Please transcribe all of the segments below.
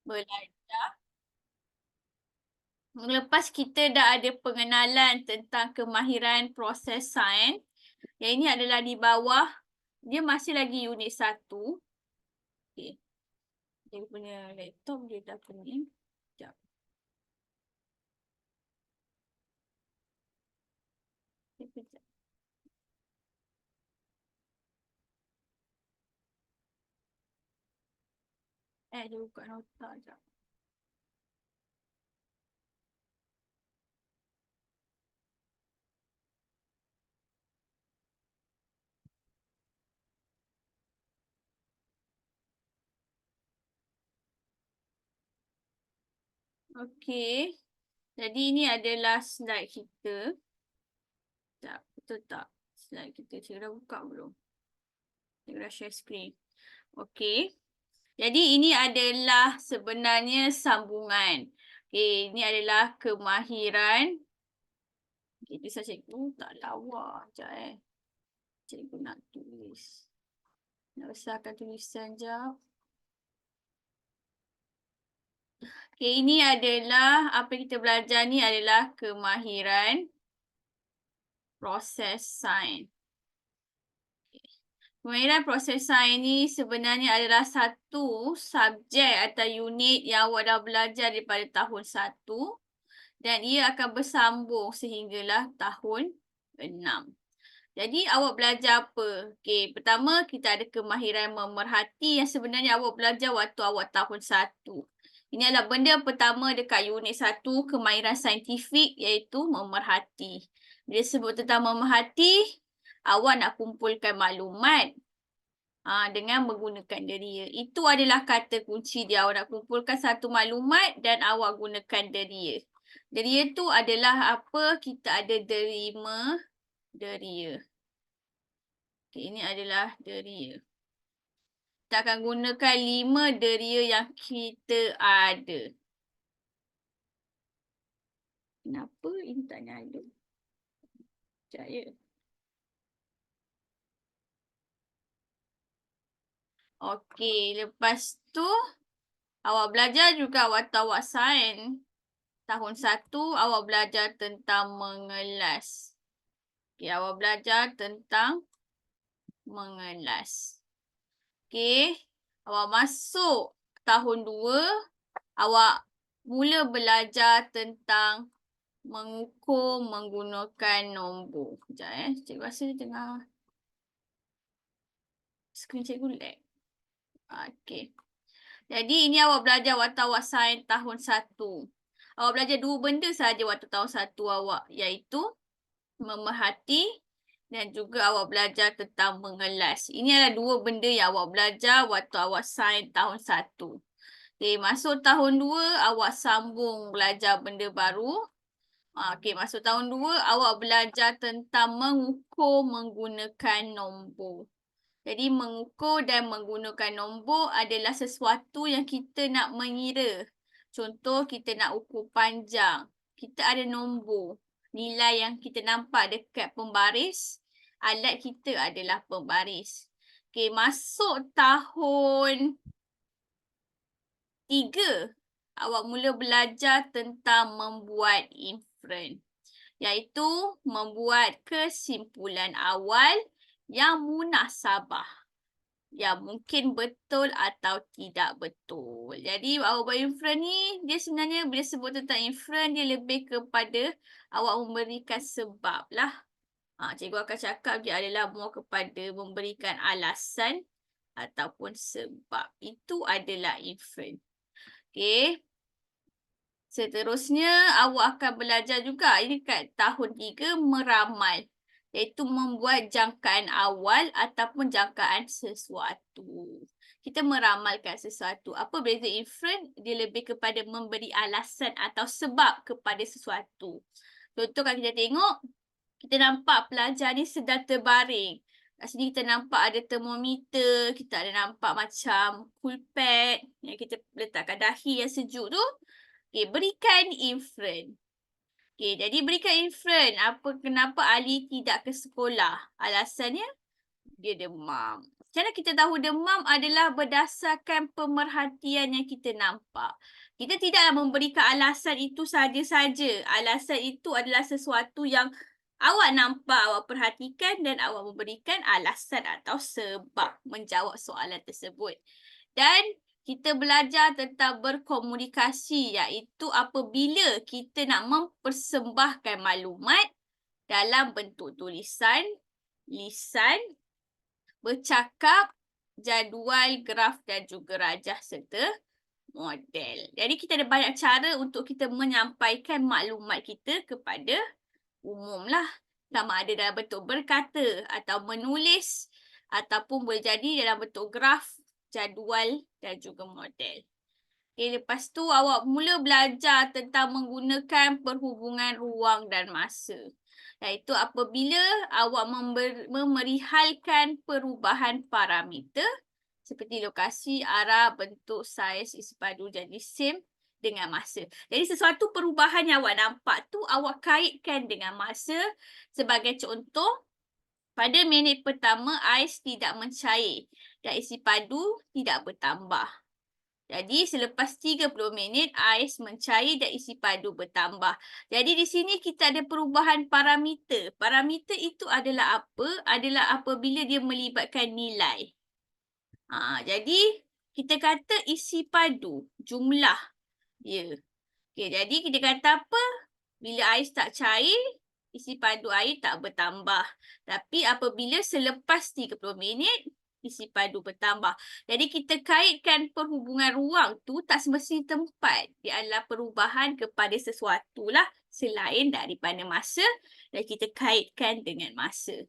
belajar. Lepas kita dah ada pengenalan tentang kemahiran proses sains. Yang ini adalah di bawah. Dia masih lagi unit 1. Okay. Dia punya laptop dia dah pening. Sekejap. Sekejap. Dia buka nota sekejap. Okey. Jadi ini adalah slide kita. Tak, betul tak? Slide kita. Saya dah buka belum? Saya dah share screen. Okey. Jadi ini adalah sebenarnya sambungan. Okey, ini adalah kemahiran. Okey, itu saya cikgu tak lawa. Sekejap Cikgu nak tulis. Nak besarkan tulisan sekejap. Okey, ini adalah apa yang kita belajar ni adalah kemahiran proses sains. Kemahiran proses sains ni sebenarnya adalah satu subjek atau unit yang awak dah belajar daripada tahun 1 dan ia akan bersambung sehinggalah tahun 6. Jadi awak belajar apa? Okey, pertama kita ada kemahiran memerhati yang sebenarnya awak belajar waktu awak tahun 1. Ini adalah benda pertama dekat unit 1 kemahiran saintifik iaitu memerhati. Bila sebut tentang memerhati, awak nak kumpulkan maklumat dengan menggunakan deria. Itu adalah kata kunci dia. Awak nak kumpulkan satu maklumat dan awak gunakan deria. Deria tu adalah apa? Kita ada derima, deria. Okay, ini adalah deria. Kita akan gunakan 5 deria yang kita ada. Kenapa ini tak nyala? Sekejap ya. Okey, lepas tu awak belajar juga waktu awak sains. Tahun 1 awak belajar tentang mengelas. Okey, awak belajar tentang mengelas. Okey, awak masuk tahun 2, awak mula belajar tentang mengukur menggunakan nombor. Sekejap cikgu rasa dia tengah skrin cikgu lag. Okey. Jadi ini awak belajar waktu awak sains tahun 1. Awak belajar 2 benda sahaja waktu tahun 1 awak, iaitu memerhati dan juga awak belajar tentang mengelas. Ini adalah 2 benda yang awak belajar waktu awak sains tahun 1. Okey, masuk tahun 2 awak sambung belajar benda baru. Okey, masuk tahun 2 awak belajar tentang mengukur menggunakan nombor. Jadi mengukur dan menggunakan nombor adalah sesuatu yang kita nak mengira. Contoh kita nak ukur panjang. Kita ada nombor. Nilai yang kita nampak dekat pembaris. Alat kita adalah pembaris. Okey, masuk tahun 3. Awak mula belajar tentang membuat inferen. Iaitu membuat kesimpulan awal yang munasabah. Yang mungkin betul atau tidak betul. Jadi awak buat inferen ni, dia sebenarnya bila sebut tentang inferen, dia lebih kepada awak memberikan sebab lah. Cikgu akan cakap dia adalah more kepada memberikan alasan ataupun sebab. Itu adalah inferen. Okey. Seterusnya awak akan belajar juga ini kat tahun 3 meramal. Iaitu membuat jangkaan awal ataupun jangkaan sesuatu. Kita meramalkan sesuatu. Apa beza inferen? Dia lebih kepada memberi alasan atau sebab kepada sesuatu. Contoh kalau kita tengok, kita nampak pelajar ni sedang terbaring. Kat sini kita nampak ada termometer, kita ada nampak macam cool pad yang kita letakkan dahi yang sejuk tu. Okey, berikan inferen. Okey, jadi berikan inferen. Kenapa Ali tidak ke sekolah? Alasannya, dia demam. Macam mana kita tahu demam adalah berdasarkan pemerhatian yang kita nampak. Kita tidaklah memberikan alasan itu saja-saja. Alasan itu adalah sesuatu yang awak nampak, awak perhatikan dan awak memberikan alasan atau sebab menjawab soalan tersebut. Dan kita belajar tentang berkomunikasi, iaitu apabila kita nak mempersembahkan maklumat dalam bentuk tulisan, lisan, bercakap, jadual, graf dan juga rajah serta model. Jadi kita ada banyak cara untuk kita menyampaikan maklumat kita kepada umum lah. Sama ada dalam bentuk berkata atau menulis ataupun boleh jadi dalam bentuk graf, jadual dan juga model. Okay, lepas tu awak mula belajar tentang menggunakan perhubungan ruang dan masa. Iaitu apabila awak memerihalkan perubahan parameter seperti lokasi, arah, bentuk, saiz, isi padu dan isim dengan masa. Jadi sesuatu perubahan yang awak nampak tu awak kaitkan dengan masa. Sebagai contoh, pada minit pertama ais tidak mencair dan isi padu tidak bertambah. Jadi selepas 30 minit ais mencair dan isi padu bertambah. Jadi di sini kita ada perubahan parameter. Parameter itu adalah apa? Adalah apabila dia melibatkan nilai. Jadi kita kata isi padu, jumlah dia. Okay, jadi kita kata apa? Bila ais tak cair, isi padu air tak bertambah. Tapi apabila selepas 30 minit, isi padu bertambah. Jadi kita kaitkan perhubungan ruang tu tak semestinya tempat. Dia adalah perubahan kepada sesuatu lah selain daripada masa dan kita kaitkan dengan masa.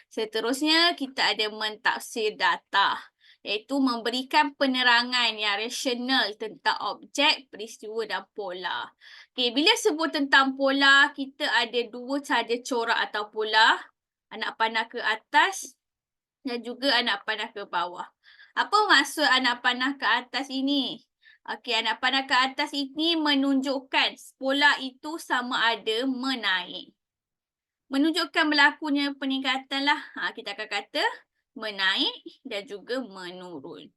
Seterusnya kita ada mentafsir data, iaitu memberikan penerangan yang rasional tentang objek, peristiwa dan pola. Okay, bila sebut tentang pola, kita ada dua sahaja corak atau pola, anak panah ke atas dan juga anak panah ke bawah. Apa maksud anak panah ke atas ini? Okey, anak panah ke atas ini menunjukkan pola itu sama ada menaik. Menunjukkan berlakunya peningkatan lah. Kita akan kata menaik dan juga menurun.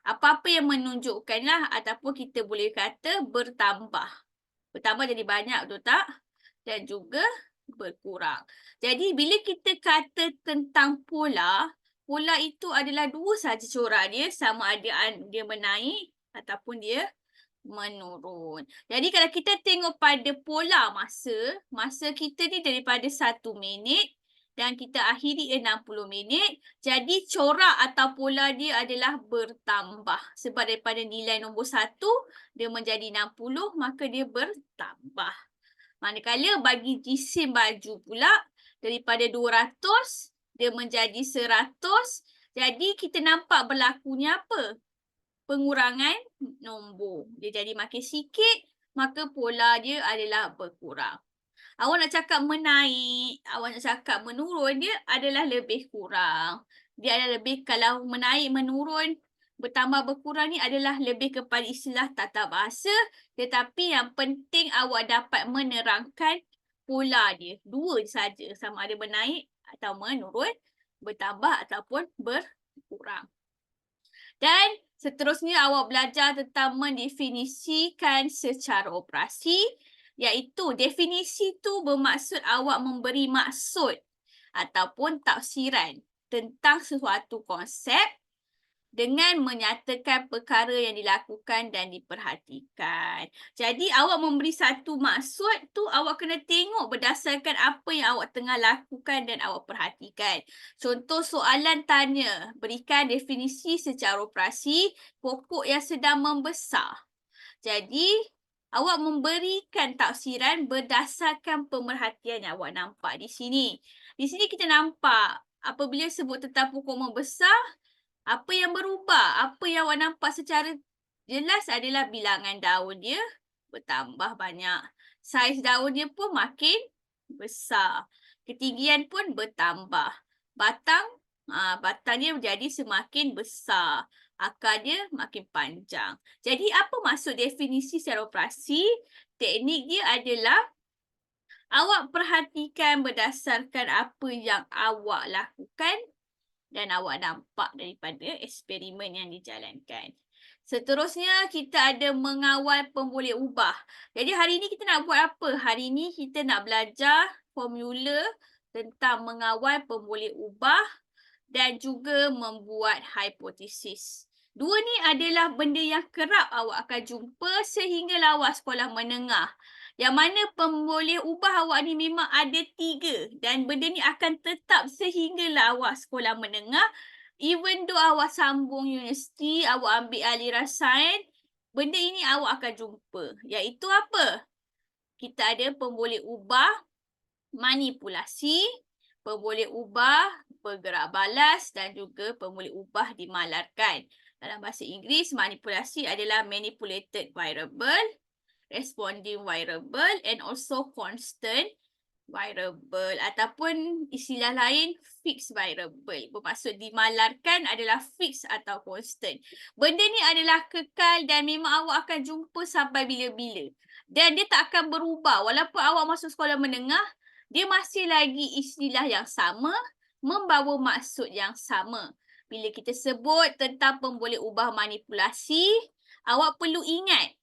Apa-apa yang menunjukkan lah ataupun kita boleh kata bertambah. Bertambah jadi banyak, betul tak? Dan juga berkurang. Jadi bila kita kata tentang pola, pola itu adalah dua sahaja corak dia, sama ada dia menaik ataupun dia menurun. Jadi kalau kita tengok pada pola masa kita ni daripada 1 minit dan kita akhiri 60 minit, jadi corak atau pola dia adalah bertambah. Sebab daripada nilai nombor 1, dia menjadi 60, maka dia bertambah. Manakala bagi jisim baju pula, daripada 200, dia menjadi 100. Jadi kita nampak berlakunya apa? Pengurangan nombor. Dia jadi makin sikit, maka pola dia adalah berkurang. Awak nak cakap menaik, awak nak cakap menurun, dia adalah lebih kurang. Dia adalah lebih, kalau menaik, menurun, bertambah, berkurang ni adalah lebih kepada istilah tata bahasa. Tetapi yang penting awak dapat menerangkan pola dia. Dua saja, sama ada menaik atau menurun, bertambah ataupun berkurang. Dan seterusnya awak belajar tentang mendefinisikan secara operasi, iaitu definisi tu bermaksud awak memberi maksud ataupun tafsiran tentang sesuatu konsep dengan menyatakan perkara yang dilakukan dan diperhatikan. Jadi awak memberi satu maksud tu awak kena tengok berdasarkan apa yang awak tengah lakukan dan awak perhatikan. Contoh soalan tanya, berikan definisi secara operasi pokok yang sedang membesar. Jadi awak memberikan tafsiran berdasarkan pemerhatian yang awak nampak di sini. Di sini kita nampak apabila sebut tentang pokok membesar, apa yang berubah? Apa yang awak nampak secara jelas adalah bilangan daun dia bertambah banyak. Saiz daun dia pun makin besar. Ketinggian pun bertambah. Batang dia menjadi semakin besar. Akar dia makin panjang. Jadi apa maksud definisi secara operasi? Teknik dia adalah awak perhatikan berdasarkan apa yang awak lakukan Dan awak nampak daripada eksperimen yang dijalankan. Seterusnya, kita ada mengawal pemboleh ubah. Jadi, hari ini kita nak buat apa? Hari ini kita nak belajar formula tentang mengawal pemboleh ubah dan juga membuat hipotesis. Dua ni adalah benda yang kerap awak akan jumpa sehinggalah awak sekolah menengah. Yang mana pemboleh ubah awak ni memang ada 3 dan benda ni akan tetap sehinggalah awak sekolah menengah. Even though awak sambung universiti, awak ambil aliran sains, benda ini awak akan jumpa. Iaitu apa? Kita ada pemboleh ubah manipulasi, pemboleh ubah bergerak balas dan juga pemboleh ubah dimalarkan. Dalam bahasa Inggeris, manipulasi adalah manipulated variable, responding variable and also constant variable ataupun istilah lain fixed variable. Bermaksud dimalarkan adalah fixed atau constant. Benda ni adalah kekal dan memang awak akan jumpa sampai bila-bila. Dan dia tak akan berubah walaupun awak masuk sekolah menengah, dia masih lagi istilah yang sama, membawa maksud yang sama. Bila kita sebut tentang pemboleh ubah manipulasi, awak perlu ingat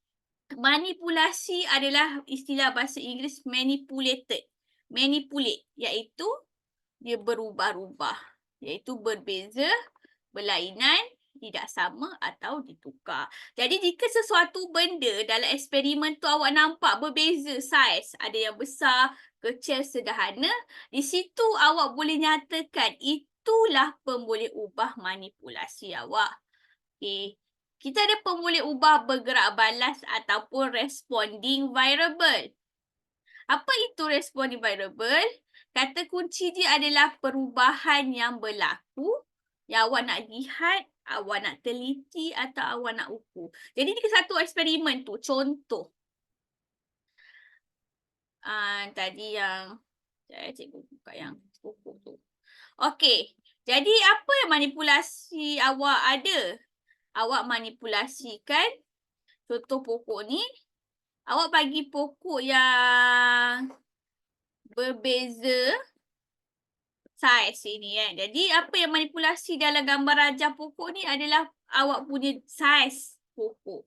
manipulasi adalah istilah bahasa Inggeris manipulated. Manipulate iaitu dia berubah-ubah, iaitu berbeza, berlainan, tidak sama atau ditukar. Jadi jika sesuatu benda dalam eksperimen tu awak nampak berbeza saiz, ada yang besar, kecil, sederhana, di situ awak boleh nyatakan itulah pemboleh ubah manipulasi awak. Okey. Kita ada pemboleh ubah bergerak balas ataupun responding variable. Apa itu responding variable? Kata kunci dia adalah perubahan yang berlaku yang awak nak lihat, awak nak teliti atau awak nak ukur. Jadi ni satu eksperimen tu, contoh. Tadi yang cikgu buka yang ukur tu. Okey. Jadi apa yang manipulasi awak ada? Awak manipulasikan contoh pokok ni, awak bagi pokok yang berbeza saiz ini kan. Jadi apa yang manipulasi dalam gambar rajah pokok ni adalah awak punya saiz pokok.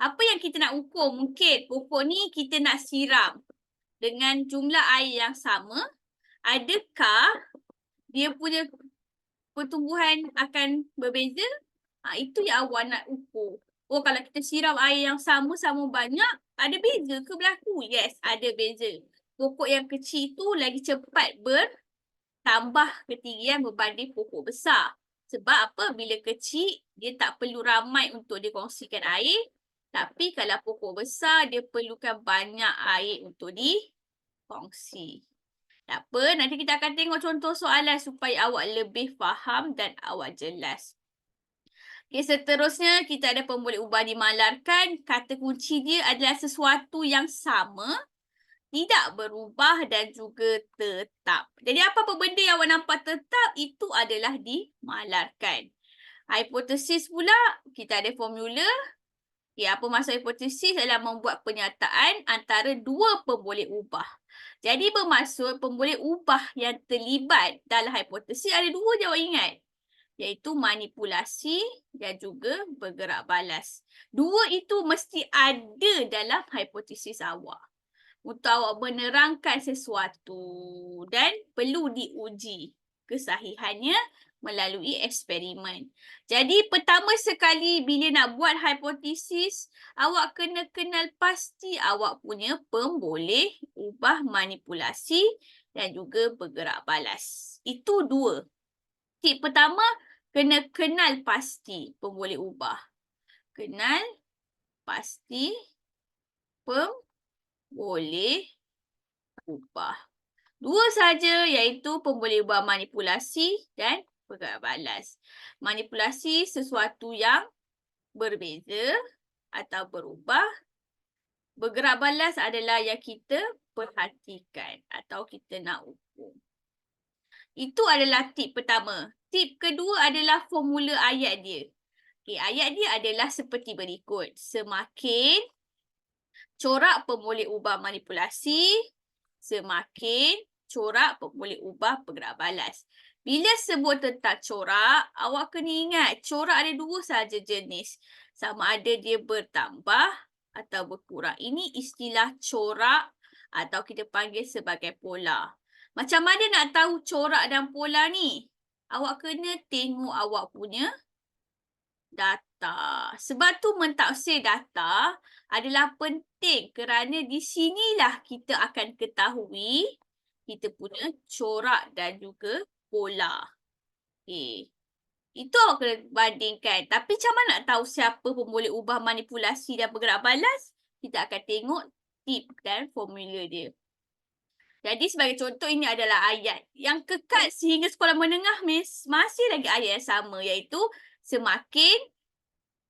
Apa yang kita nak ukur? Mungkin pokok ni kita nak siram dengan jumlah air yang sama. Adakah dia punya pertumbuhan akan berbeza? Itu yang awak nak ukur. Oh, kalau kita siram air yang sama banyak, ada beza ke berlaku? Yes, ada beza. Pokok yang kecil tu lagi cepat bertambah ketinggian berbanding pokok besar. Sebab apa? Bila kecil, dia tak perlu ramai untuk dikongsikan air. Tapi kalau pokok besar, dia perlukan banyak air untuk dikongsi. Tak apa, nanti kita akan tengok contoh soalan supaya awak lebih faham dan awak jelas. Okay, seterusnya kita ada pemboleh ubah dimalarkan. Kata kunci dia adalah sesuatu yang sama, tidak berubah dan juga tetap. Jadi apa-apa benda yang awak nampak tetap, itu adalah dimalarkan. Hipotesis pula, kita ada formula. Okay, apa maksud hipotesis? Adalah membuat pernyataan antara dua pemboleh ubah. Jadi bermaksud pemboleh ubah yang terlibat dalam hipotesis ada dua je awak ingat. Iaitu manipulasi dan juga bergerak balas. Dua itu mesti ada dalam hipotesis awak. Untuk awak menerangkan sesuatu dan perlu diuji kesahihannya melalui eksperimen. Jadi pertama sekali bila nak buat hipotesis, awak kena kenal pasti awak punya pemboleh ubah manipulasi dan juga bergerak balas. Itu dua. Tip pertama, kena kenal pasti pemboleh ubah. Kenal pasti pemboleh ubah. Dua saja iaitu pemboleh ubah manipulasi dan bergerak balas. Manipulasi sesuatu yang berbeza atau berubah. Bergerak balas adalah yang kita perhatikan atau kita nak ukur. Itu adalah tip pertama. Tip kedua adalah formula ayat dia. Okay, ayat dia adalah seperti berikut. Semakin corak pemboleh ubah manipulasi, semakin corak pemboleh ubah bergerak balas. Bila sebut tentang corak, awak kena ingat corak ada dua sahaja jenis. Sama ada dia bertambah atau berkurang. Ini istilah corak atau kita panggil sebagai pola. Macam mana nak tahu corak dan pola ni? Awak kena tengok awak punya data. Sebab tu mentaksir data adalah penting kerana di sinilah kita akan ketahui kita punya corak dan juga pola. Okey. Itu awak kena bandingkan. Tapi macam mana nak tahu siapa pun boleh ubah manipulasi dan bergerak balas? Kita akan tengok tip dan formula dia. Jadi sebagai contoh ini adalah ayat yang kekal sehingga sekolah menengah masih lagi ayat yang sama iaitu semakin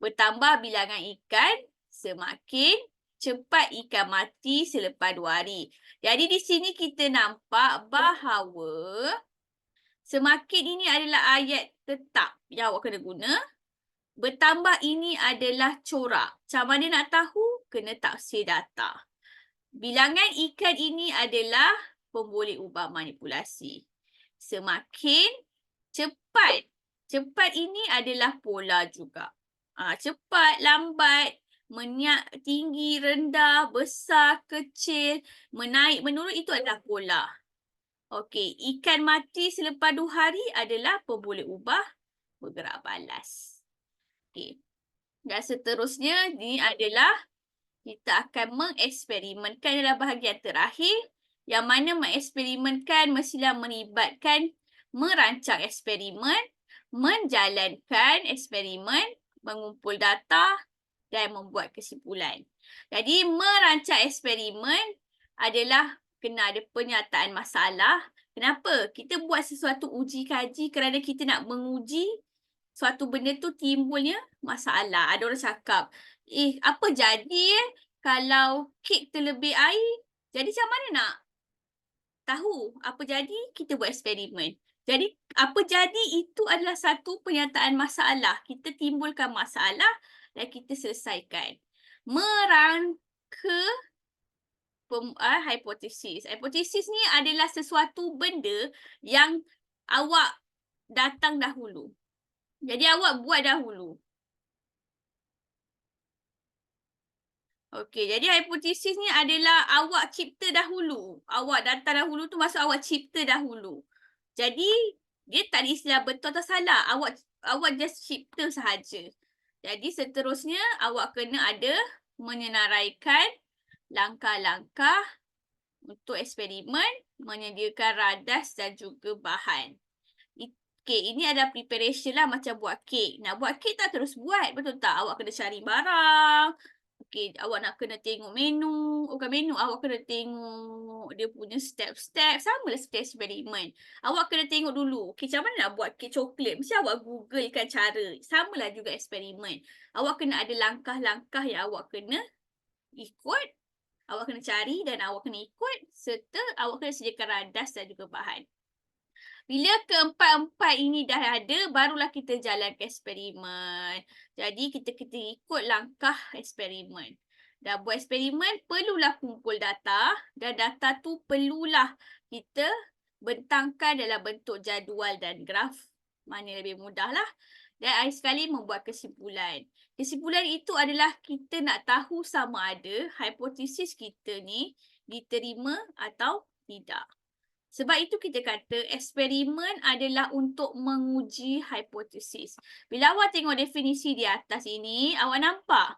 bertambah bilangan ikan, semakin cepat ikan mati selepas 2 hari. Jadi di sini kita nampak bahawa semakin ini adalah ayat tetap yang awak kena guna. Bertambah ini adalah corak. Macam mana nak tahu? Kena taksir data. Bilangan ikan ini adalah pemboleh ubah manipulasi. Semakin cepat. Cepat ini adalah pola juga. Cepat, lambat, tinggi, rendah, besar, kecil, menaik, menurun itu adalah pola. Okey, ikan mati selepas 2 hari adalah pemboleh ubah bergerak balas. Okey. Dan seterusnya ini adalah kita akan mengeksperimenkan dalam bahagian terakhir yang mana mengeksperimenkan mestilah melibatkan merancang eksperimen, menjalankan eksperimen, mengumpul data dan membuat kesimpulan. Jadi merancang eksperimen adalah kena ada penyataan masalah. Kenapa? Kita buat sesuatu uji kaji kerana kita nak menguji suatu benda tu timbulnya masalah. Ada orang cakap, apa jadi kalau kek terlebih air? Jadi macam mana nak tahu apa jadi? Kita buat eksperimen. Jadi apa jadi itu adalah satu penyataan masalah. Kita timbulkan masalah dan kita selesaikan. Merangka hipotesis. Hipotesis ni adalah sesuatu benda yang awak datang dahulu. Jadi awak buat dahulu. Okey, jadi hipotesis ni adalah awak cipta dahulu. Awak datang dahulu tu maksud awak cipta dahulu. Jadi dia tak ada istilah betul atau salah. Awak just cipta sahaja. Jadi seterusnya awak kena ada menyenaraikan langkah-langkah untuk eksperimen, menyediakan radas dan juga bahan. Okey, ini ada preparation lah macam buat kek. Nak buat kek tak terus buat, betul tak? Awak kena cari barang. Okey, awak nak kena tengok menu. Bukan menu, awak kena tengok dia punya step-step. Sama lah seperti eksperimen. Awak kena tengok dulu. Okey, macam mana nak buat kek coklat? Mesti awak googlekan cara. Sama lah juga eksperimen. Awak kena ada langkah-langkah yang awak kena ikut. Awak kena cari dan awak kena ikut. Serta awak kena sediakan radas dan juga bahan. Bila keempat-empat ini dah ada, barulah kita jalankan eksperimen. Jadi, kita ikut langkah eksperimen. Dah buat eksperimen, perlulah kumpul data. Dan data tu perlulah kita bentangkan dalam bentuk jadual dan graf. Mana lebih mudah lah. Dan akhir sekali membuat kesimpulan. Kesimpulan itu adalah kita nak tahu sama ada hipotesis kita ni diterima atau tidak. Sebab itu kita kata eksperimen adalah untuk menguji hipotesis. Bila awak tengok definisi di atas ini, awak nampak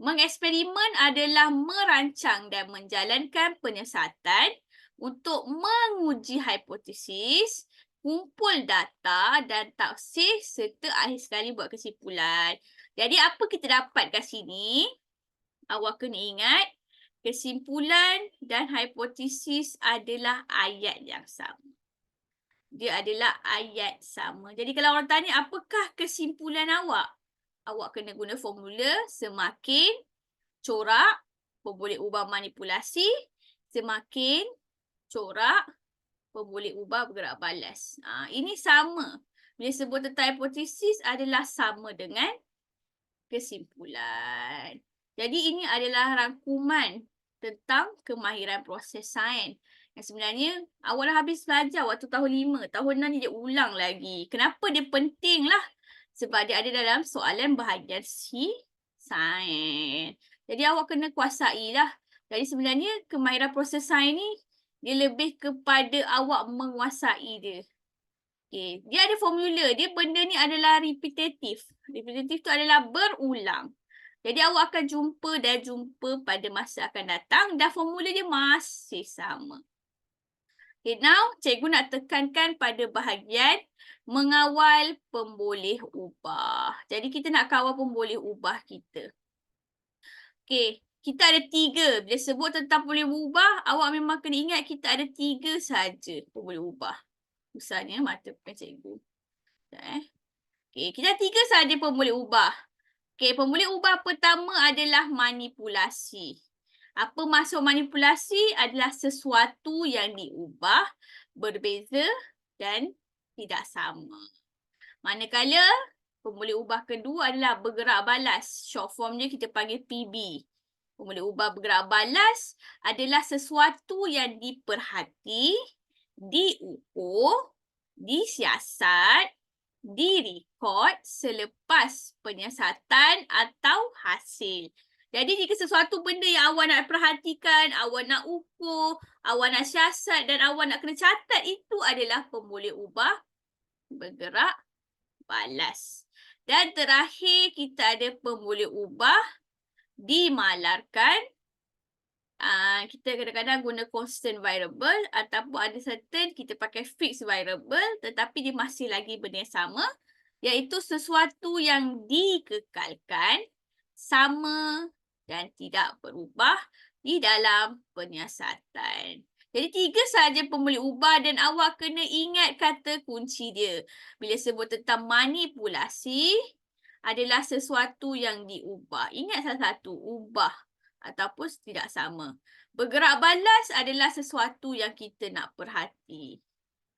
mengeksperimen adalah merancang dan menjalankan penyiasatan untuk menguji hipotesis, kumpul data dan taksir serta akhir sekali buat kesimpulan. Jadi apa kita dapat kat sini? Awak kena ingat kesimpulan dan hipotesis adalah ayat yang sama. Dia adalah ayat sama. Jadi kalau orang tanya apakah kesimpulan awak? Awak kena guna formula semakin corak, boleh ubah manipulasi, semakin corak, boleh ubah bergerak balas. Ini sama. Bila sebut tentang hipotesis adalah sama dengan kesimpulan. Jadi ini adalah rangkuman tentang kemahiran proses sains Sebenarnya awak dah habis belajar waktu tahun 5. Tahun 6 ni dia ulang lagi. Kenapa dia penting lah? Sebab dia ada dalam soalan bahagian sains. Jadi awak kena kuasai lah. Jadi sebenarnya kemahiran proses sains ni dia lebih kepada awak menguasai dia. Okay. Dia ada formula. Dia benda ni adalah repetitif. Repetitif tu adalah berulang. Jadi awak akan jumpa pada masa akan datang dan formula dia masih sama. Okay, now cikgu nak tekankan pada bahagian mengawal pemboleh ubah. Jadi kita nak kawal pemboleh ubah kita. Okay, kita ada 3. Bila sebut tentang pemboleh ubah, awak memang kena ingat kita ada 3 saja pemboleh ubah. Misalnya mata bukan cikgu. Okay, kita ada 3 saja pemboleh ubah. Okay, pemboleh ubah pertama adalah manipulasi. Apa maksud manipulasi? Adalah sesuatu yang diubah, berbeza dan tidak sama. Manakala pemboleh ubah kedua adalah bergerak balas. Short form dia kita panggil PB. Pemboleh ubah bergerak balas adalah sesuatu yang diperhati, diukur, disiasat, direkod selepas penyiasatan atau hasil. Jadi jika sesuatu benda yang awak nak perhatikan, awak nak ukur, awak nak siasat dan awak nak kena catat, itu adalah pemboleh ubah bergerak balas. Dan terakhir kita ada pemboleh ubah dimalarkan. Kita kadang-kadang guna constant variable ataupun ada certain kita pakai fixed variable tetapi dia masih lagi benda yang sama, iaitu sesuatu yang dikekalkan, sama dan tidak berubah di dalam penyiasatan. Jadi 3 sahaja pemboleh ubah dan awak kena ingat kata kunci dia. Bila sebut tentang manipulasi adalah sesuatu yang diubah. Ingat salah satu, ubah ataupun tidak sama. Bergerak balas adalah sesuatu yang kita nak perhati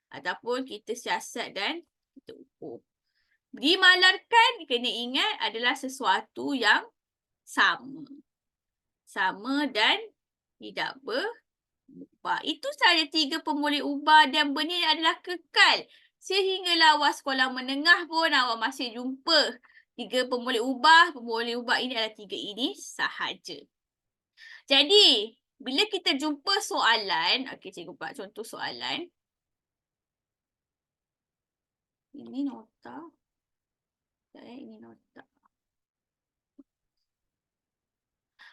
ataupun kita siasat dan kita ukur. Dimalarkan, kena ingat adalah sesuatu yang sama. Sama dan tidak berubah. Itu sahaja 3 pemboleh ubah dan benda ini adalah kekal. Sehinggalah awak sekolah menengah pun awak masih jumpa 3 pemboleh ubah. Pemboleh ubah ini adalah 3 ini sahaja. Jadi, bila kita jumpa soalan, okey cikgu buat contoh soalan. Ini nota. Ini nota.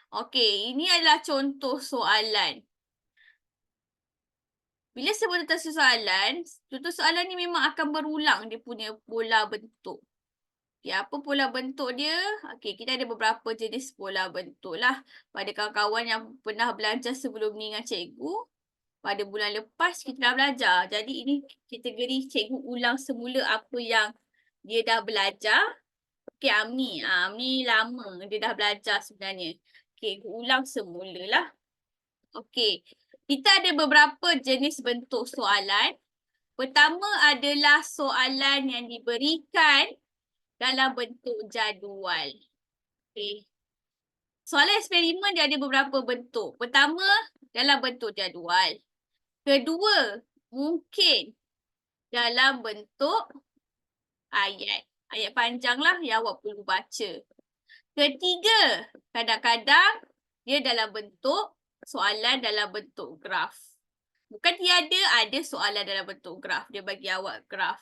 Okey, ini adalah contoh soalan. Bila sebut tentang soalan, contoh soalan ni memang akan berulang dia punya pola bentuk. Okay, apa pola bentuk dia? Okey, kita ada beberapa jenis pola bentuk lah. Pada kawan-kawan yang pernah belajar sebelum ni dengan cikgu, pada bulan lepas kita dah belajar. Jadi ini kategori cikgu ulang semula apa yang dia dah belajar. Okey, Amni. Amni lama dia dah belajar sebenarnya. Okey, ulang semula lah. Okey, kita ada beberapa jenis bentuk soalan. Pertama adalah soalan yang diberikan dalam bentuk jadual. Okay. Soalan eksperimen dia ada beberapa bentuk. Pertama, dalam bentuk jadual. Kedua, mungkin dalam bentuk ayat. Ayat panjang lah yang awak perlu baca. Ketiga, kadang-kadang dia dalam bentuk soalan dalam bentuk graf. Bukan tiada, ada soalan dalam bentuk graf. Dia bagi awak graf.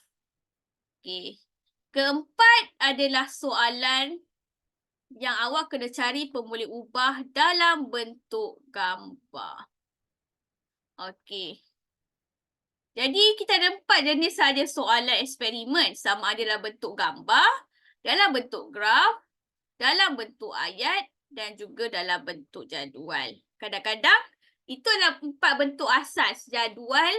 Okay. Keempat adalah soalan yang awak kena cari pemboleh ubah dalam bentuk gambar. Okey. Jadi kita ada 4 jenis sahaja soalan eksperimen. Sama ada dalam bentuk gambar, dalam bentuk graf, dalam bentuk ayat dan juga dalam bentuk jadual. Kadang-kadang itu adalah 4 bentuk asas. Jadual,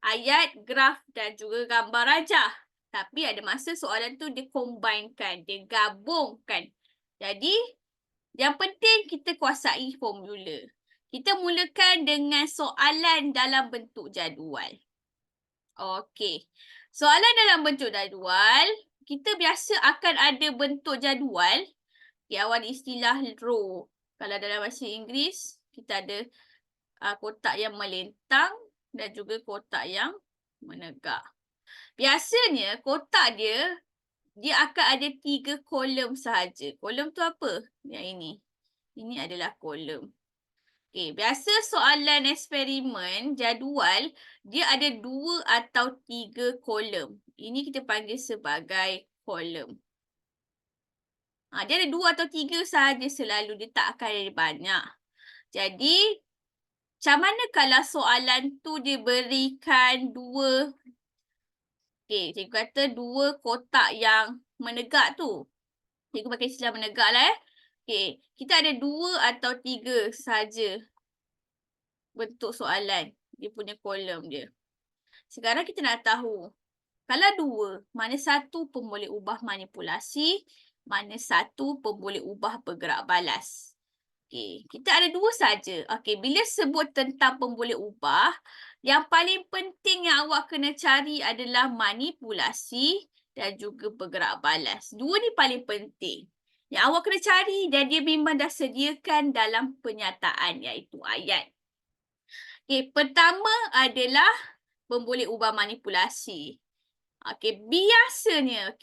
ayat, graf dan juga gambar rajah. Tapi ada masa soalan tu dia combinekan, dia gabungkan. Jadi, yang penting kita kuasai formula. Kita mulakan dengan soalan dalam bentuk jadual. Okey. Soalan dalam bentuk jadual, kita biasa akan ada bentuk jadual. Okay, awal istilah row. Kalau dalam bahasa Inggeris, kita ada kotak yang melentang dan juga kotak yang menegak. Biasanya kotak dia akan ada 3 kolom sahaja. Kolom tu apa? Yang ini. Ini adalah kolom. Okey, biasa soalan eksperimen, jadual, dia ada 2 atau 3 kolom. Ini kita panggil sebagai kolom. Dia ada 2 atau 3 sahaja selalu, dia tak akan ada banyak. Jadi, macam mana kalau soalan tu dia berikan 2, cikgu kata 2 kotak yang menegak tu. Cikgu pakai istilah menegak lah kita ada 2 atau 3 saja bentuk soalan, dia punya kolom dia. Sekarang kita nak tahu, kalau 2, mana satu pun boleh ubah manipulasi, mana satu pun boleh ubah bergerak balas. Kita ada 2 saja. Bila sebut tentang pemboleh ubah, yang paling penting yang awak kena cari adalah manipulasi dan juga bergerak balas. 2 ni paling penting. Yang awak kena cari dan dia memang dah sediakan dalam penyataan iaitu ayat. Pertama adalah pemboleh ubah manipulasi. Biasanya,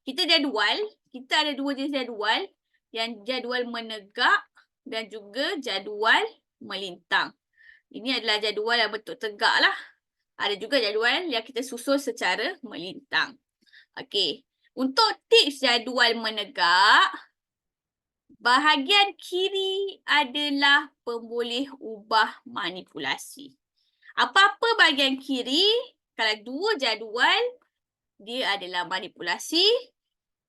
kita ada 2 jenis jadual, yang jadual menegak dan juga jadual melintang. Ini adalah jadual yang bentuk tegak lah. Ada juga jadual yang kita susun secara melintang. Untuk tips jadual menegak, bahagian kiri adalah pemboleh ubah manipulasi. Apa-apa bahagian kiri, kalau 2 jadual, dia adalah manipulasi.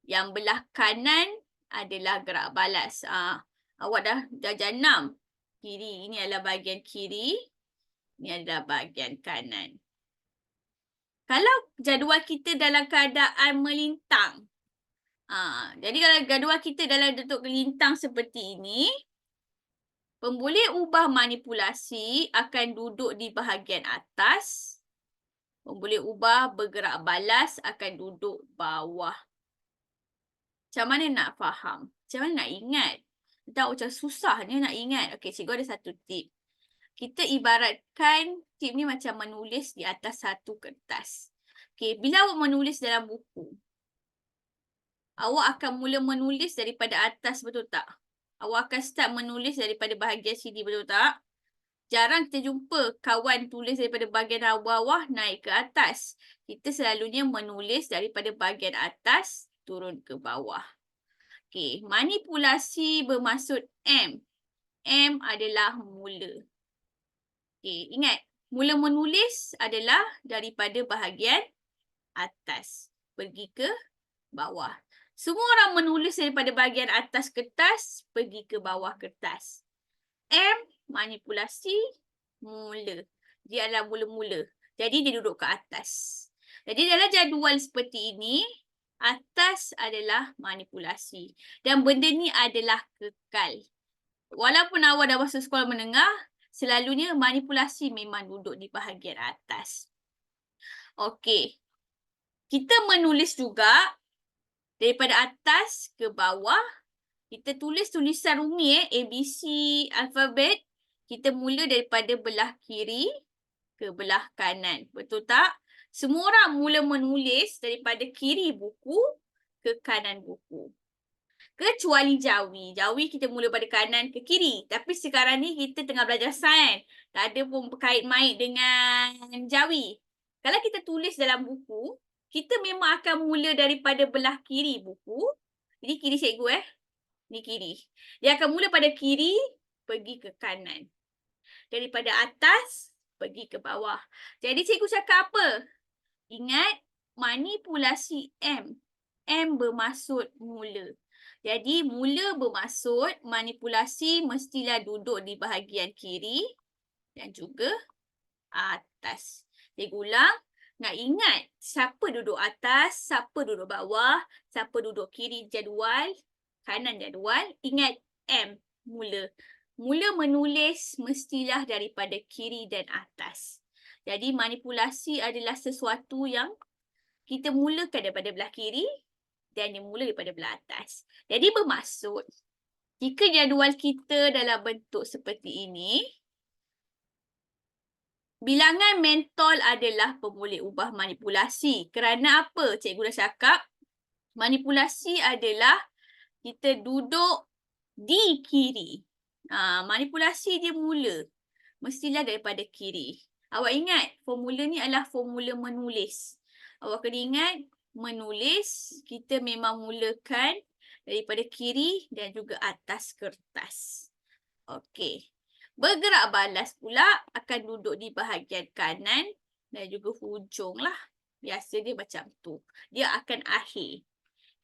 Yang belah kanan adalah gerak balas. Awak dah darjah 6. Kiri, ini adalah bahagian kiri. Ini adalah bahagian kanan. Kalau jadual kita dalam keadaan melintang. Jadi kalau jadual kita dalam bentuk lintang seperti ini, pemboleh ubah manipulasi akan duduk di bahagian atas. Pemboleh ubah bergerak balas akan duduk bawah. Macam mana nak faham? Macam mana nak ingat? Tak macam susah ni nak ingat. Cikgu ada satu tip. Kita ibaratkan tip ni macam menulis di atas satu kertas. Bila awak menulis dalam buku, awak akan mula menulis daripada atas, betul tak? Awak akan start menulis daripada bahagian sini, betul tak? Jarang kita jumpa kawan tulis daripada bahagian bawah naik ke atas. Kita selalunya menulis daripada bahagian atas turun ke bawah. Manipulasi bermaksud M. M adalah mula. Ingat, mula menulis adalah daripada bahagian atas pergi ke bawah. Semua orang menulis daripada bahagian atas kertas pergi ke bawah kertas. M, manipulasi, mula. Dia adalah mula-mula. Jadi dia duduk ke atas. Jadi dalam jadual seperti ini, atas adalah manipulasi. Dan benda ni adalah kekal. Walaupun awak dah masuk sekolah menengah, selalunya manipulasi memang duduk di bahagian atas. Kita menulis juga daripada atas ke bawah. Kita tulis tulisan rumi ABC alfabet. Kita mula daripada belah kiri ke belah kanan. Betul tak? Semua orang mula menulis daripada kiri buku ke kanan buku. Kecuali Jawi. Jawi kita mula pada kanan ke kiri. Tapi sekarang ni kita tengah belajar sains. Tak ada pun berkait main dengan Jawi. Kalau kita tulis dalam buku, kita memang akan mula daripada belah kiri buku. Ini kiri cikgu Ini kiri. Dia akan mula pada kiri, pergi ke kanan. Daripada atas, pergi ke bawah. Jadi cikgu cakap apa? Ingat, manipulasi M. M bermaksud mula. Jadi, mula bermaksud manipulasi mestilah duduk di bahagian kiri dan juga atas. Cikgu ulang, nak ingat siapa duduk atas, siapa duduk bawah, siapa duduk kiri jadual, kanan jadual. Ingat M, mula. Mula menulis mestilah daripada kiri dan atas. Jadi, manipulasi adalah sesuatu yang kita mulakan daripada belah kiri dan dia mula daripada belah atas. Jadi bermaksud, jika jadual kita dalam bentuk seperti ini, Bilangan mentol adalah pemboleh ubah manipulasi. Kerana apa? Cikgu dah cakap, manipulasi adalah kita duduk di kiri. Manipulasi dia mula mestilah daripada kiri. Awak ingat, formula ni adalah formula menulis. Awak kena ingat, menulis kita memang mulakan daripada kiri dan juga atas kertas. Okey. Bergerak balas pula akan duduk di bahagian kanan dan juga hujung lah. Biasa dia macam tu. Dia akan akhir.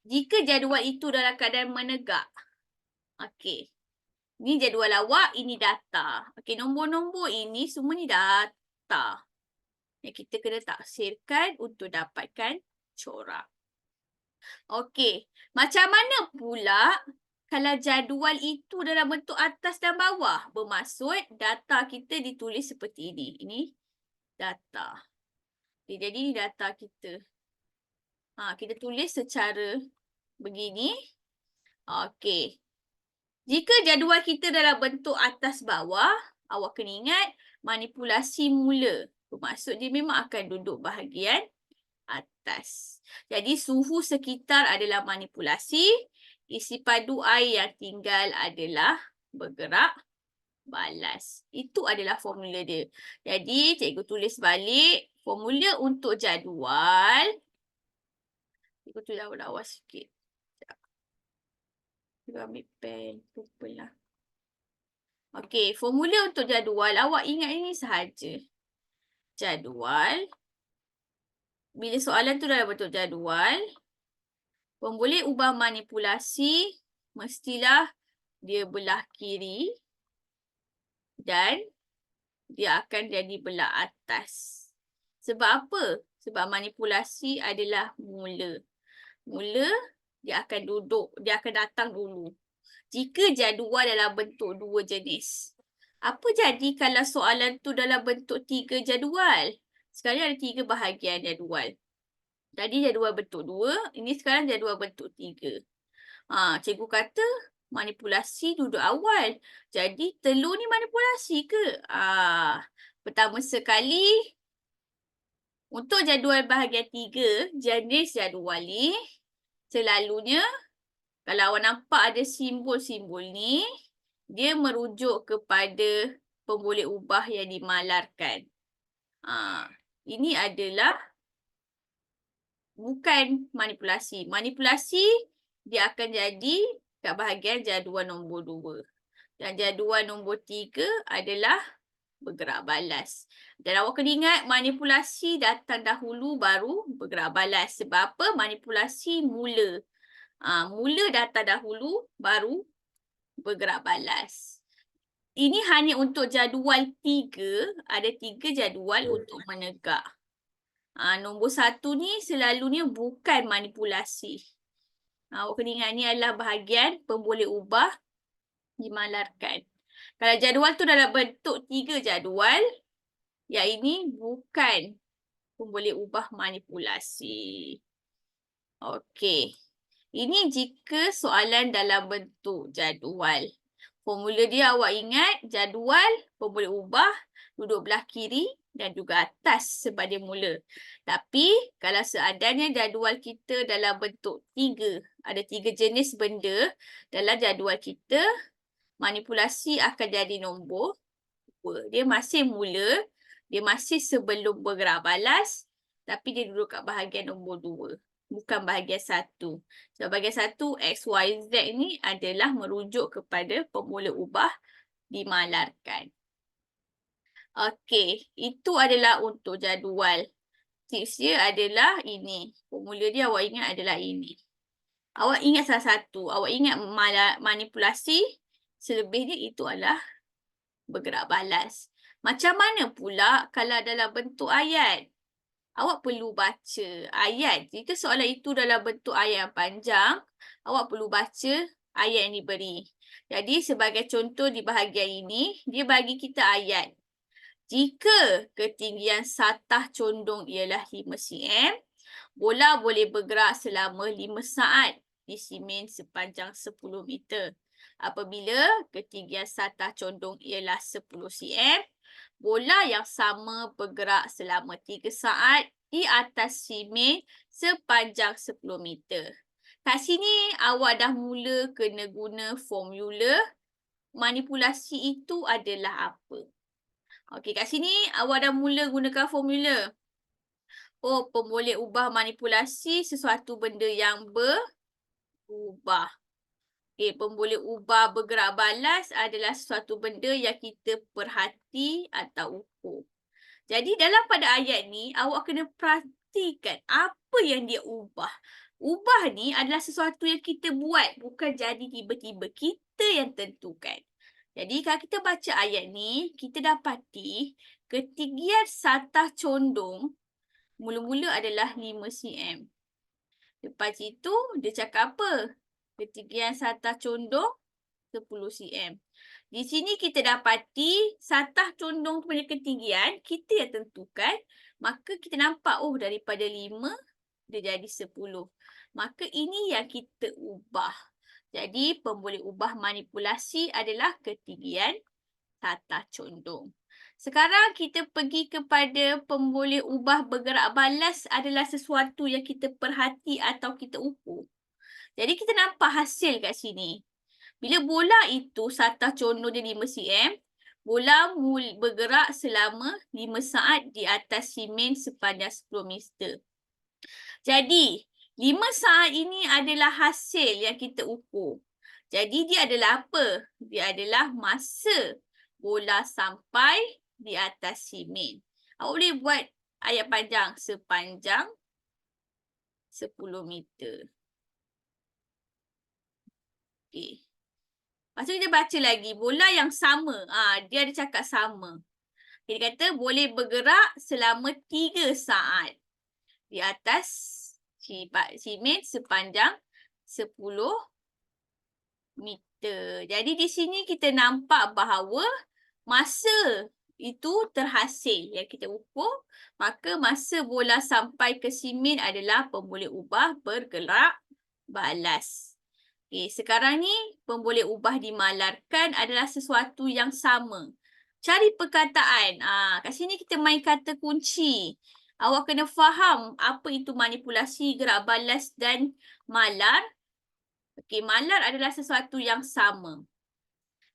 Jika jadual itu dalam keadaan menegak. Okey. Ni jadual awak, ini data. Okey, nombor-nombor ini semua ni data. Yang kita kena taksirkan untuk dapatkan corak. Okey, macam mana pula kalau jadual itu dalam bentuk atas dan bawah? Bermaksud data kita ditulis seperti ini. Ini data. Okay, jadi ini data kita. Kita tulis secara begini. Okey. Jika jadual kita dalam bentuk atas bawah, awak kena ingat manipulasi mula. Bermaksud dia memang akan duduk bahagian atas. Jadi suhu sekitar adalah manipulasi. Isi padu air yang tinggal adalah bergerak balas. Itu adalah formula dia. Jadi cikgu tulis balik formula untuk jadual. Cikgu tulis lawa-lawa sikit. Cikgu ambil pen purple lah. Okey, formula untuk jadual awak ingat ini sahaja. Jadual. Bila soalan tu dalam bentuk jadual, pemboleh ubah manipulasi mestilah dia belah kiri dan dia akan jadi belah atas. Sebab apa? Sebab manipulasi adalah mula. Mula dia akan duduk, dia akan datang dulu. Jika jadual dalam bentuk dua jenis. Apa jadi kalau soalan tu dalam bentuk 3 jadual? Sekarang ada 3 bahagian jadual. Tadi jadual bentuk 2, ini sekarang jadual bentuk 3. Cikgu kata manipulasi duduk awal. Jadi telur ni manipulasi ke? Pertama sekali, untuk jadual bahagian 3, jenis jadual ni selalunya kalau awak nampak ada simbol-simbol ni, dia merujuk kepada pemboleh ubah yang dimalarkan. Ini adalah bukan manipulasi. Manipulasi dia akan jadi kat bahagian jadual nombor 2. Dan jadual nombor 3 adalah bergerak balas. Dan awak kena ingat manipulasi datang dahulu baru bergerak balas. Sebab apa? Manipulasi mula. Mula datang dahulu baru bergerak balas. Ini hanya untuk jadual 3. Ada 3 jadual untuk menegak. Nombor 1 ni selalunya bukan manipulasi. Awak kena ingat ni adalah bahagian pemboleh ubah dimalarkan. Kalau jadual tu dalam bentuk 3 jadual, yang ini bukan pemboleh ubah manipulasi. Okey. Ini jika soalan dalam bentuk jadual. Formula dia awak ingat, jadual pemboleh ubah duduk belah kiri dan juga atas sebab dia mula. Tapi kalau seadanya jadual kita dalam bentuk 3, ada 3 jenis benda dalam jadual kita, manipulasi akan jadi nombor 2. Dia masih mula, dia masih sebelum bergerak balas, tapi dia duduk kat bahagian nombor 2. Bukan bahagian 1. Sebab bahagian 1, X, Y, Z ni adalah merujuk kepada pemboleh ubah dimalarkan. Okey, itu adalah untuk jadual. Tips dia adalah ini. Formula dia awak ingat adalah ini. Awak ingat salah satu. Awak ingat manipulasi. Selebihnya itu adalah bergerak balas. Macam mana pula kalau dalam bentuk ayat? Awak perlu baca ayat. Jika soalan itu dalam bentuk ayat yang panjang, awak perlu baca ayat yang diberi. Jadi sebagai contoh di bahagian ini, dia bagi kita ayat. Jika ketinggian satah condong ialah 5 cm, bola boleh bergerak selama 5 saat di simen sepanjang 10 meter. Apabila ketinggian satah condong ialah 10 cm, Bola yang sama bergerak selama 3 saat di atas simen sepanjang 10 meter. Kat sini awak dah mula kena guna formula manipulasi itu adalah apa. Okey, kat sini awak dah mula gunakan formula. Oh, pemboleh ubah manipulasi sesuatu benda yang berubah. Okey, pemboleh ubah bergerak balas adalah sesuatu benda yang kita perhati atau ukur. Jadi dalam pada ayat ni, awak kena perhatikan apa yang dia ubah. Ubah ni adalah sesuatu yang kita buat, bukan jadi tiba-tiba. Kita yang tentukan. Jadi kalau kita baca ayat ni, kita dapati ketinggian satah condong mula-mula adalah 5 cm. Lepas itu, dia cakap apa? Ketinggian satah condong 10 cm. Di sini kita dapati satah condong punya ketinggian, kita yang tentukan. Maka kita nampak, oh daripada 5, dia jadi 10. Maka ini yang kita ubah. Jadi pemboleh ubah manipulasi adalah ketinggian satah condong. Sekarang kita pergi kepada pemboleh ubah bergerak balas adalah sesuatu yang kita perhati atau kita ukur. Jadi kita nampak hasil kat sini. Bila bola itu satah condong dia 5 cm, bola bergerak selama 5 saat di atas simen sepanjang 10 meter. Jadi, 5 saat ini adalah hasil yang kita ukur. Jadi, dia adalah apa? Dia adalah masa bola sampai di atas simen. Awak boleh buat ayat panjang sepanjang 10 meter. Okey. Lepas tu kita baca lagi. Bola yang sama. Dia ada cakap sama. Dia kata boleh bergerak selama 3 saat. Di atas simen sepanjang 10 meter. Jadi di sini kita nampak bahawa masa itu terhasil yang kita ukur. Maka masa bola sampai ke simen adalah pemboleh ubah bergerak balas. Okay, sekarang ni pemboleh ubah dimalarkan adalah sesuatu yang sama. Cari perkataan. Kat sini kita main kata kunci. Awak kena faham apa itu manipulasi, gerak balas dan malar. Okey, malar adalah sesuatu yang sama.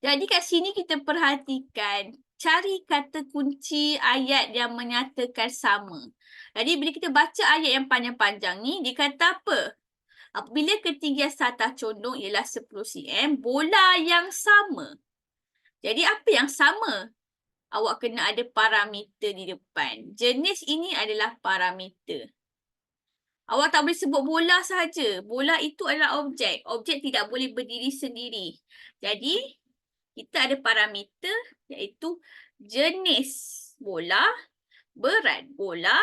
Jadi kat sini kita perhatikan, cari kata kunci ayat yang menyatakan sama. Jadi bila kita baca ayat yang panjang-panjang ni, dia kata apa? Apabila ketinggian satah condong ialah 10 cm, bola yang sama. Jadi apa yang sama? Awak kena ada parameter di depan. Jenis ini adalah parameter. Awak tak boleh sebut bola sahaja. Bola itu adalah objek. Objek tidak boleh berdiri sendiri. Jadi, kita ada parameter iaitu jenis bola, berat bola,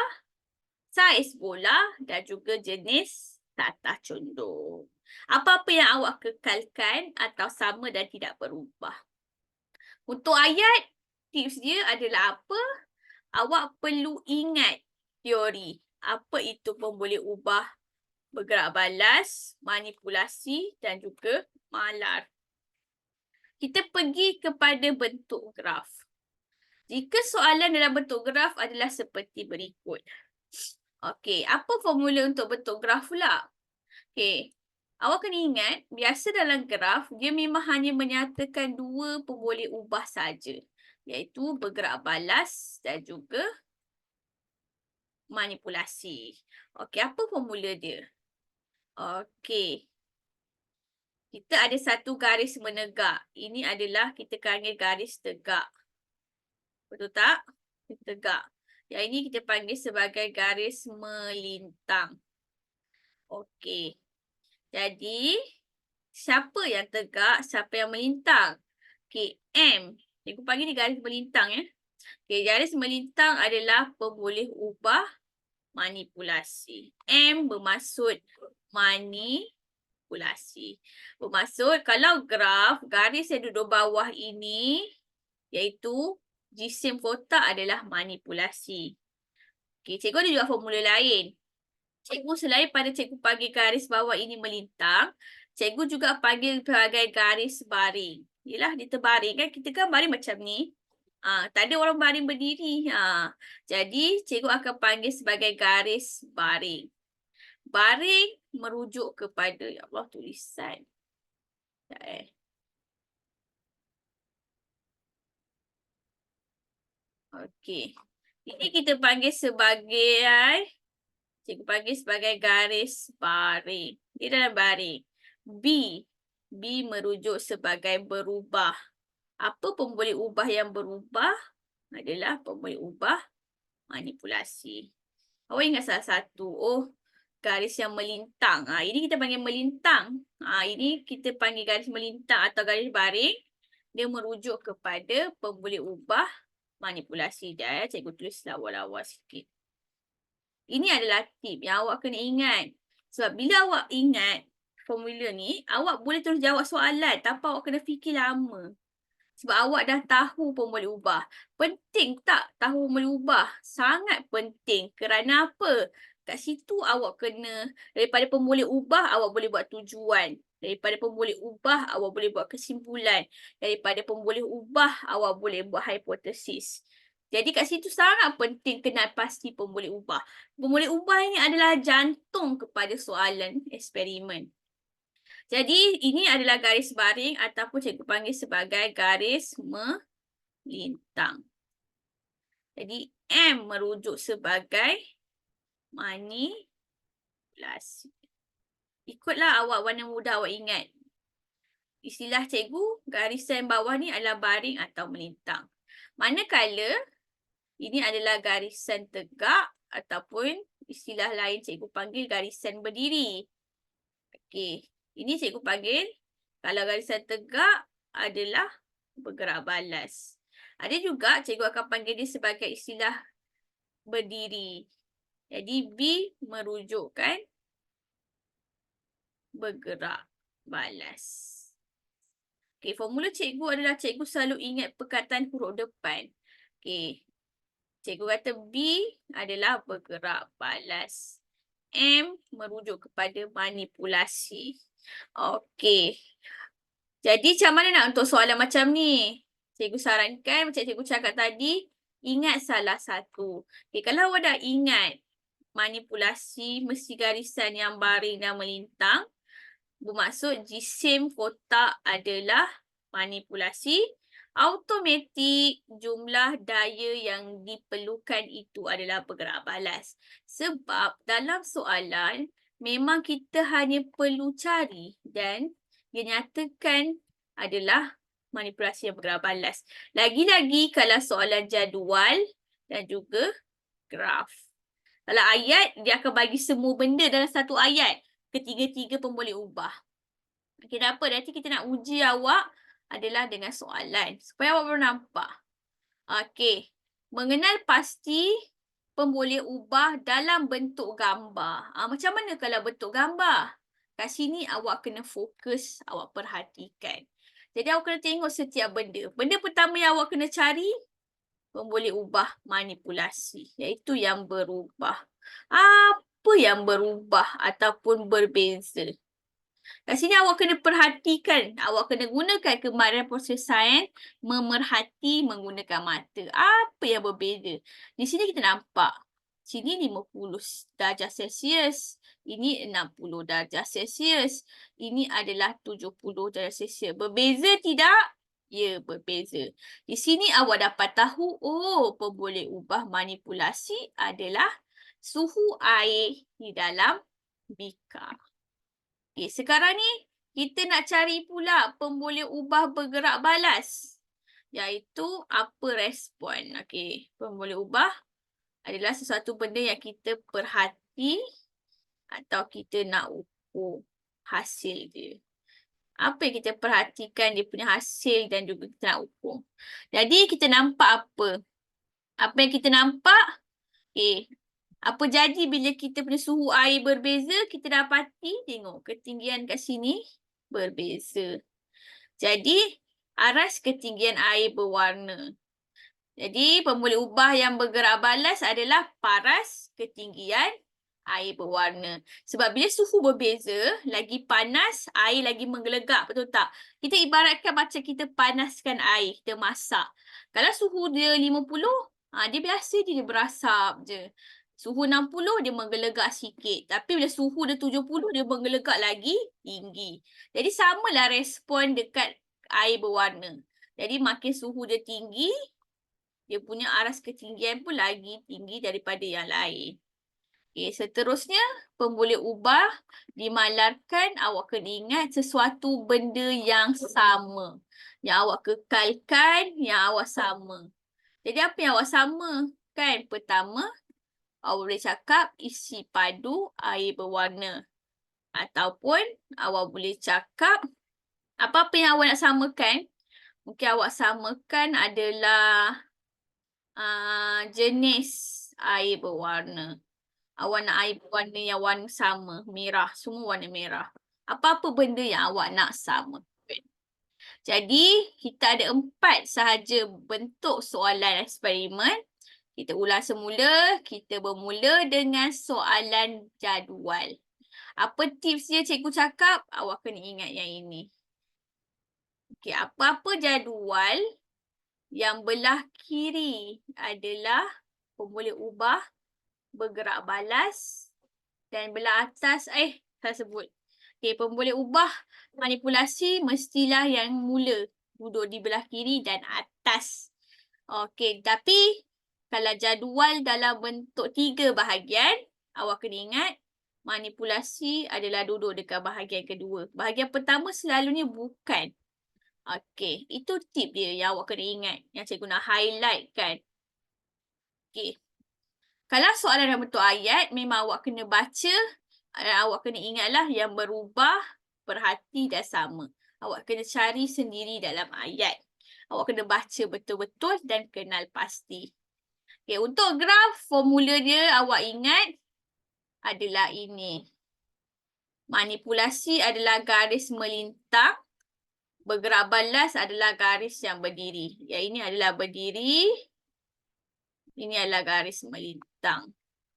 saiz bola dan juga jenis satah condong. Apa-apa yang awak kekalkan atau sama dan tidak berubah. Untuk ayat, tips dia adalah apa? Awak perlu ingat teori. Apa itu pemboleh ubah bergerak balas, manipulasi dan juga malar. Kita pergi kepada bentuk graf. Jika soalan dalam bentuk graf adalah seperti berikut. Okey, apa formula untuk bentuk graf pula? Okey, awak kena ingat, biasa dalam graf, dia memang hanya menyatakan 2 pemboleh ubah saja, iaitu bergerak balas dan juga manipulasi. Okey, apa formula dia? Okey. Kita ada satu garis menegak. Ini adalah kita panggil garis tegak. Betul tak? Tegak. Yang ini kita panggil sebagai garis melintang. Okey. Jadi, siapa yang tegak, siapa yang melintang? Okey, M. Cikgu panggil ni garis melintang ya. Okey, garis melintang adalah pemboleh ubah manipulasi. M bermaksud manipulasi. Bermaksud kalau graf, garis yang duduk bawah ini iaitu jisim kotak adalah manipulasi. Okey, cikgu ada juga formula lain. Cikgu selain pada cikgu panggil garis bawah ini melintang, cikgu juga panggil sebagai garis baring. Yelah, dia terbaring kan? Kita kan baring macam ni. Tak ada orang baring berdiri. Jadi cikgu akan panggil sebagai garis baring. Baring merujuk kepada, ya Allah, tulisan. Sekejap, Okey. Ini kita panggil sebagai, cikgu panggil sebagai garis baring. Di dalam baring. B. B merujuk sebagai berubah. Apa pemboleh ubah yang berubah? Adalah pemboleh ubah manipulasi. Awak ingat salah satu. Oh, garis yang melintang. Ini kita panggil melintang. Ini kita panggil garis melintang atau garis baring. Dia merujuk kepada pemboleh ubah manipulasi. Cikgu tulis lawa-lawa sikit. Ini adalah tip yang awak kena ingat. Sebab bila awak ingat formula ni, awak boleh terus jawab soalan tanpa awak kena fikir lama. Sebab awak dah tahu pemboleh ubah. Penting tak tahu pemboleh ubah? Sangat penting. Kerana apa? Kat situ awak kena, daripada pemboleh ubah, awak boleh buat tujuan. Daripada pemboleh ubah, awak boleh buat kesimpulan. Daripada pemboleh ubah, awak boleh buat hipotesis. Jadi kat situ sangat penting kenal pasti pemboleh ubah. Pemboleh ubah ini adalah jantung kepada soalan eksperimen. Jadi ini adalah garis baring ataupun cikgu panggil sebagai garis melintang. Jadi M merujuk sebagai manipulasi. Ikutlah awak warna muda awak ingat. Istilah cikgu, garisan bawah ni adalah baring atau melintang. Manakala ini adalah garisan tegak ataupun istilah lain cikgu panggil garisan berdiri. Okey, ini cikgu panggil, kalau garisan tegak adalah bergerak balas. Ada juga cikgu akan panggil dia sebagai istilah berdiri. Jadi B merujukkan bergerak balas. Okey, formula cikgu adalah cikgu selalu ingat perkataan huruf depan. Okey, cikgu kata B adalah bergerak balas. M merujuk kepada manipulasi. Okey. Jadi macam mana nak untuk soalan macam ni? Cikgu sarankan macam cikgu cakap tadi, ingat salah satu. Okay, kalau awak dah ingat manipulasi mesti garisan yang baring dan melintang, bermaksud jisim kotak adalah manipulasi, automatik jumlah daya yang diperlukan itu adalah bergerak balas. Sebab dalam soalan, memang kita hanya perlu cari dan dia nyatakan adalah manipulasi yang bergerak balas. Lagi-lagi kalau soalan jadual dan juga graf. Kalau ayat, dia akan bagi semua benda dalam satu ayat. Ketiga-tiga pun boleh ubah. Okay, dah apa? Nanti kita nak uji awak adalah dengan soalan. Supaya awak baru nampak. Okey. Mengenal pasti pemboleh ubah dalam bentuk gambar. Macam mana kalau bentuk gambar? Kat sini awak kena fokus, awak perhatikan. Jadi awak kena tengok setiap benda. Benda pertama yang awak kena cari, pemboleh ubah manipulasi. Iaitu yang berubah. Apa yang berubah ataupun berbeza? Kat sini awak kena perhatikan. Awak kena gunakan kemahiran proses sains memerhati menggunakan mata. Apa yang berbeza? Di sini kita nampak. Sini 50 darjah Celsius. Ini 60 darjah Celsius. Ini adalah 70 darjah Celsius. Berbeza tidak? Ya, berbeza. Di sini awak dapat tahu, oh, pemboleh ubah manipulasi adalah suhu air di dalam bikar. Okay, sekarang ni kita nak cari pula pemboleh ubah bergerak balas. Iaitu apa respon. Okay, pemboleh ubah adalah sesuatu benda yang kita perhati atau kita nak ukur hasil dia. Apa yang kita perhatikan dia punya hasil dan juga kita nak ukur. Jadi kita nampak apa? Apa yang kita nampak? Okay. Apa jadi bila kita punya suhu air berbeza? Kita dapati, tengok ketinggian kat sini berbeza. Jadi, aras ketinggian air berwarna. Jadi, pemboleh ubah yang bergerak balas adalah paras ketinggian air berwarna. Sebab bila suhu berbeza, lagi panas, air lagi menggelegak, betul tak? Kita ibaratkan macam kita panaskan air, kita masak. Kalau suhu dia 50, dia biasa dia berasap je. Suhu 60 dia menggelegak sikit. Tapi bila suhu dia 70, dia menggelegak lagi tinggi. Jadi samalah respon dekat air berwarna. Jadi makin suhu dia tinggi, dia punya aras ketinggian pun lagi tinggi daripada yang lain. Okay, seterusnya, pemboleh ubah dimalarkan, awak kena ingat sesuatu benda yang sama. Yang awak kekalkan, yang awak sama. Jadi apa yang awak sama? Kan, pertama, awak boleh cakap isi padu air berwarna. Ataupun awak boleh cakap apa-apa yang awak nak samakan. Mungkin awak samakan adalah jenis air berwarna. Awak nak air berwarna yang warna sama, merah, semua warna merah. Apa-apa benda yang awak nak sama. Jadi, kita ada 4 sahaja bentuk soalan eksperimen. Kita ulang semula, kita bermula dengan soalan jadual. Apa tips dia cikgu cakap? Awak kena ingat yang ini. Okey, apa-apa jadual yang belah kiri adalah pemboleh ubah bergerak balas dan belah atas saya sebut. Okey, pemboleh ubah manipulasi mestilah yang mula duduk di belah kiri dan atas. Okey, tapi kalau jadual dalam bentuk 3 bahagian, awak kena ingat manipulasi adalah duduk dekat bahagian kedua. Bahagian pertama selalunya bukan. Okey, itu tip dia yang awak kena ingat. Yang cikgu nak highlight kan. Okey. Kalau soalan dalam bentuk ayat, memang awak kena baca. Awak kena ingatlah yang berubah, perhati dan sama. Awak kena cari sendiri dalam ayat. Awak kena baca betul-betul dan kenal pasti. Okay, untuk graf, formula dia awak ingat adalah ini. Manipulasi adalah garis melintang. Bergerak balas adalah garis yang berdiri. Yang ini adalah berdiri. Ini adalah garis melintang.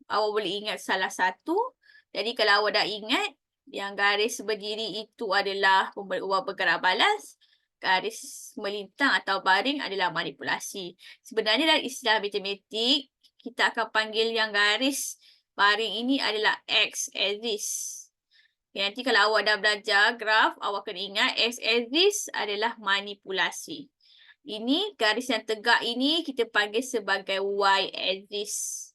Awak boleh ingat salah satu. Jadi kalau awak dah ingat, yang garis berdiri itu adalah pemboleh ubah bergerak balas. Garis melintang atau baring adalah manipulasi. Sebenarnya dalam istilah matematik, kita akan panggil yang garis baring ini adalah x-axis. Okay, nanti kalau awak dah belajar graf, awak kena ingat x-axis adalah manipulasi. Ini garis yang tegak ini kita panggil sebagai y-axis.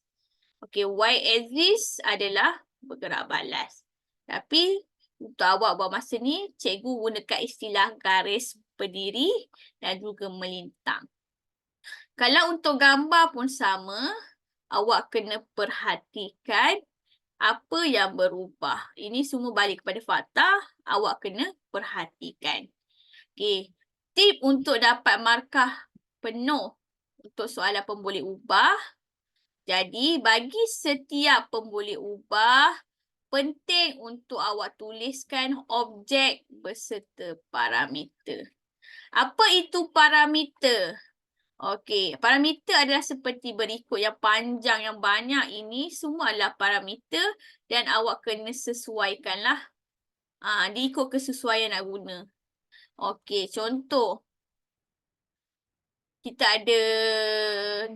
Okey, y-axis adalah bergerak balas. Tapi untuk awak buat masa ni, cikgu gunakan istilah garis berdiri dan juga melintang. Kalau untuk gambar pun sama, awak kena perhatikan apa yang berubah. Ini semua balik kepada fakta, awak kena perhatikan. Okey, tip untuk dapat markah penuh untuk soalan pemboleh ubah. Jadi, bagi setiap pemboleh ubah, penting untuk awak tuliskan objek beserta parameter. Apa itu parameter? Okey, parameter adalah seperti berikut. Yang panjang, yang banyak ini semua adalah parameter dan awak kena sesuaikanlah. Diikut kesesuaian nak guna. Okey, contoh. Kita ada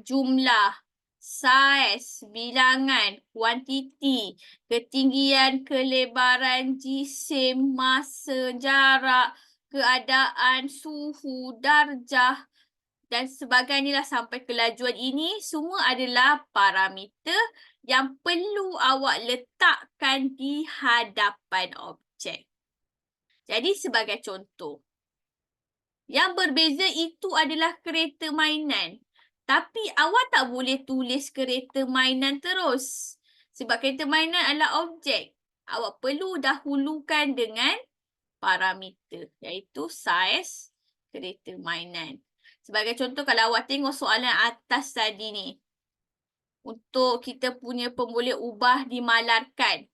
jumlah, saiz, bilangan, kuantiti, ketinggian, kelebaran, jisim, masa, jarak, keadaan, suhu, darjah dan sebagainya sampai kelajuan ini semua adalah parameter yang perlu awak letakkan di hadapan objek. Jadi sebagai contoh, yang berbeza itu adalah kereta mainan. Tapi awak tak boleh tulis kereta mainan terus. Sebab kereta mainan adalah objek. Awak perlu dahulukan dengan parameter. Iaitu saiz kereta mainan. Sebagai contoh kalau awak tengok soalan atas tadi ni. Untuk kita punya pemboleh ubah dimalarkan.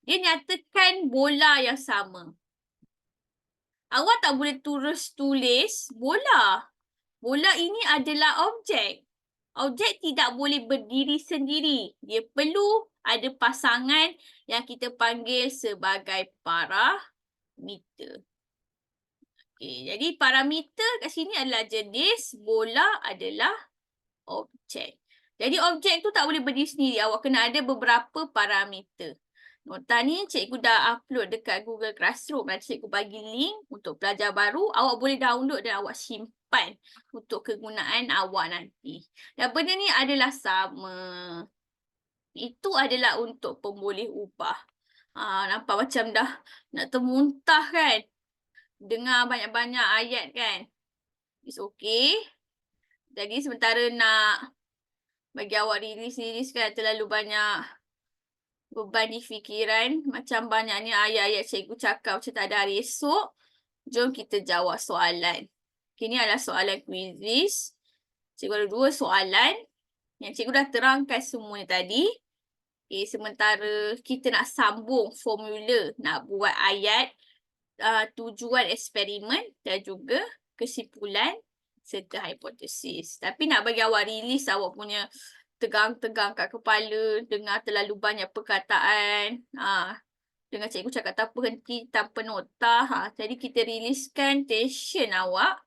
Dia nyatakan bola yang sama. Awak tak boleh terus tulis bola. Bola ini adalah objek. Objek tidak boleh berdiri sendiri. Dia perlu ada pasangan yang kita panggil sebagai parameter. Okay, jadi parameter kat sini adalah jenis, bola adalah objek. Jadi objek tu tak boleh berdiri sendiri. Awak kena ada beberapa parameter. Nota ni cikgu dah upload dekat Google Classroom. Nanti cikgu bagi link untuk pelajar baru. Awak boleh download dan awak simpan untuk kegunaan awak nanti. Dan benda ni adalah sama. Itu adalah untuk pemboleh ubah. Nampak macam dah nak termuntah kan? Dengar banyak-banyak ayat kan? It's okay. Jadi sementara nak bagi awak rilis kan terlalu banyak beban di fikiran. Macam banyaknya ayat-ayat cikgu cakap macam tak ada hari esok. Jom kita jawab soalan. Ini adalah soalan kuisis. Cikgu ada 2 soalan. Yang cikgu dah terangkan semuanya tadi. Okay, sementara kita nak sambung formula. Nak buat ayat tujuan eksperimen dan juga kesimpulan serta hipotesis. Tapi nak bagi awak rilis awak punya tegang-tegang kat kepala, dengar terlalu banyak perkataan. Dengan cikgu cakap tak berhenti tanpa nota. Jadi kita riliskan tension awak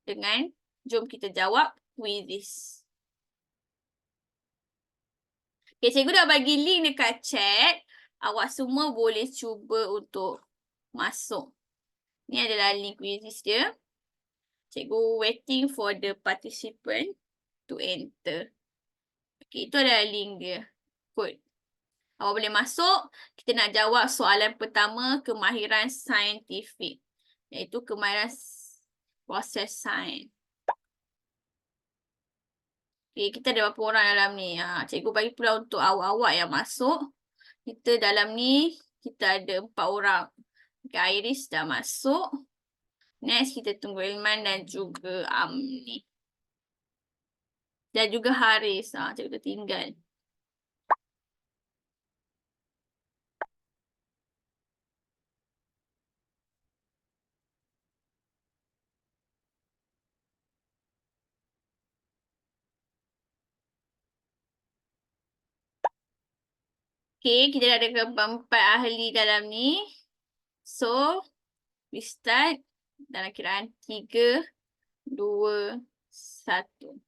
dengan jom kita jawab quizzes. Okay, cikgu dah bagi link dekat chat. Awak semua boleh cuba untuk masuk. Ni adalah link quizzes dia. Cikgu waiting for the participant to enter. Okay, itu adalah link dia. Kod. Awak boleh masuk. Kita nak jawab soalan pertama, kemahiran saintifik. Iaitu kemahiran proses sains. Okay, kita ada berapa orang dalam ni? Cikgu bagi pula untuk awak-awak yang masuk. Kita dalam ni, kita ada 4 orang. Okay, Iris dah masuk. Next, kita tunggu Ilman dan juga Amni. Dan juga Haris. Cikgu dah tinggal. Okay, kita dah ada 4 ahli dalam ni. So, we start dalam kiraan 3, 2, 1.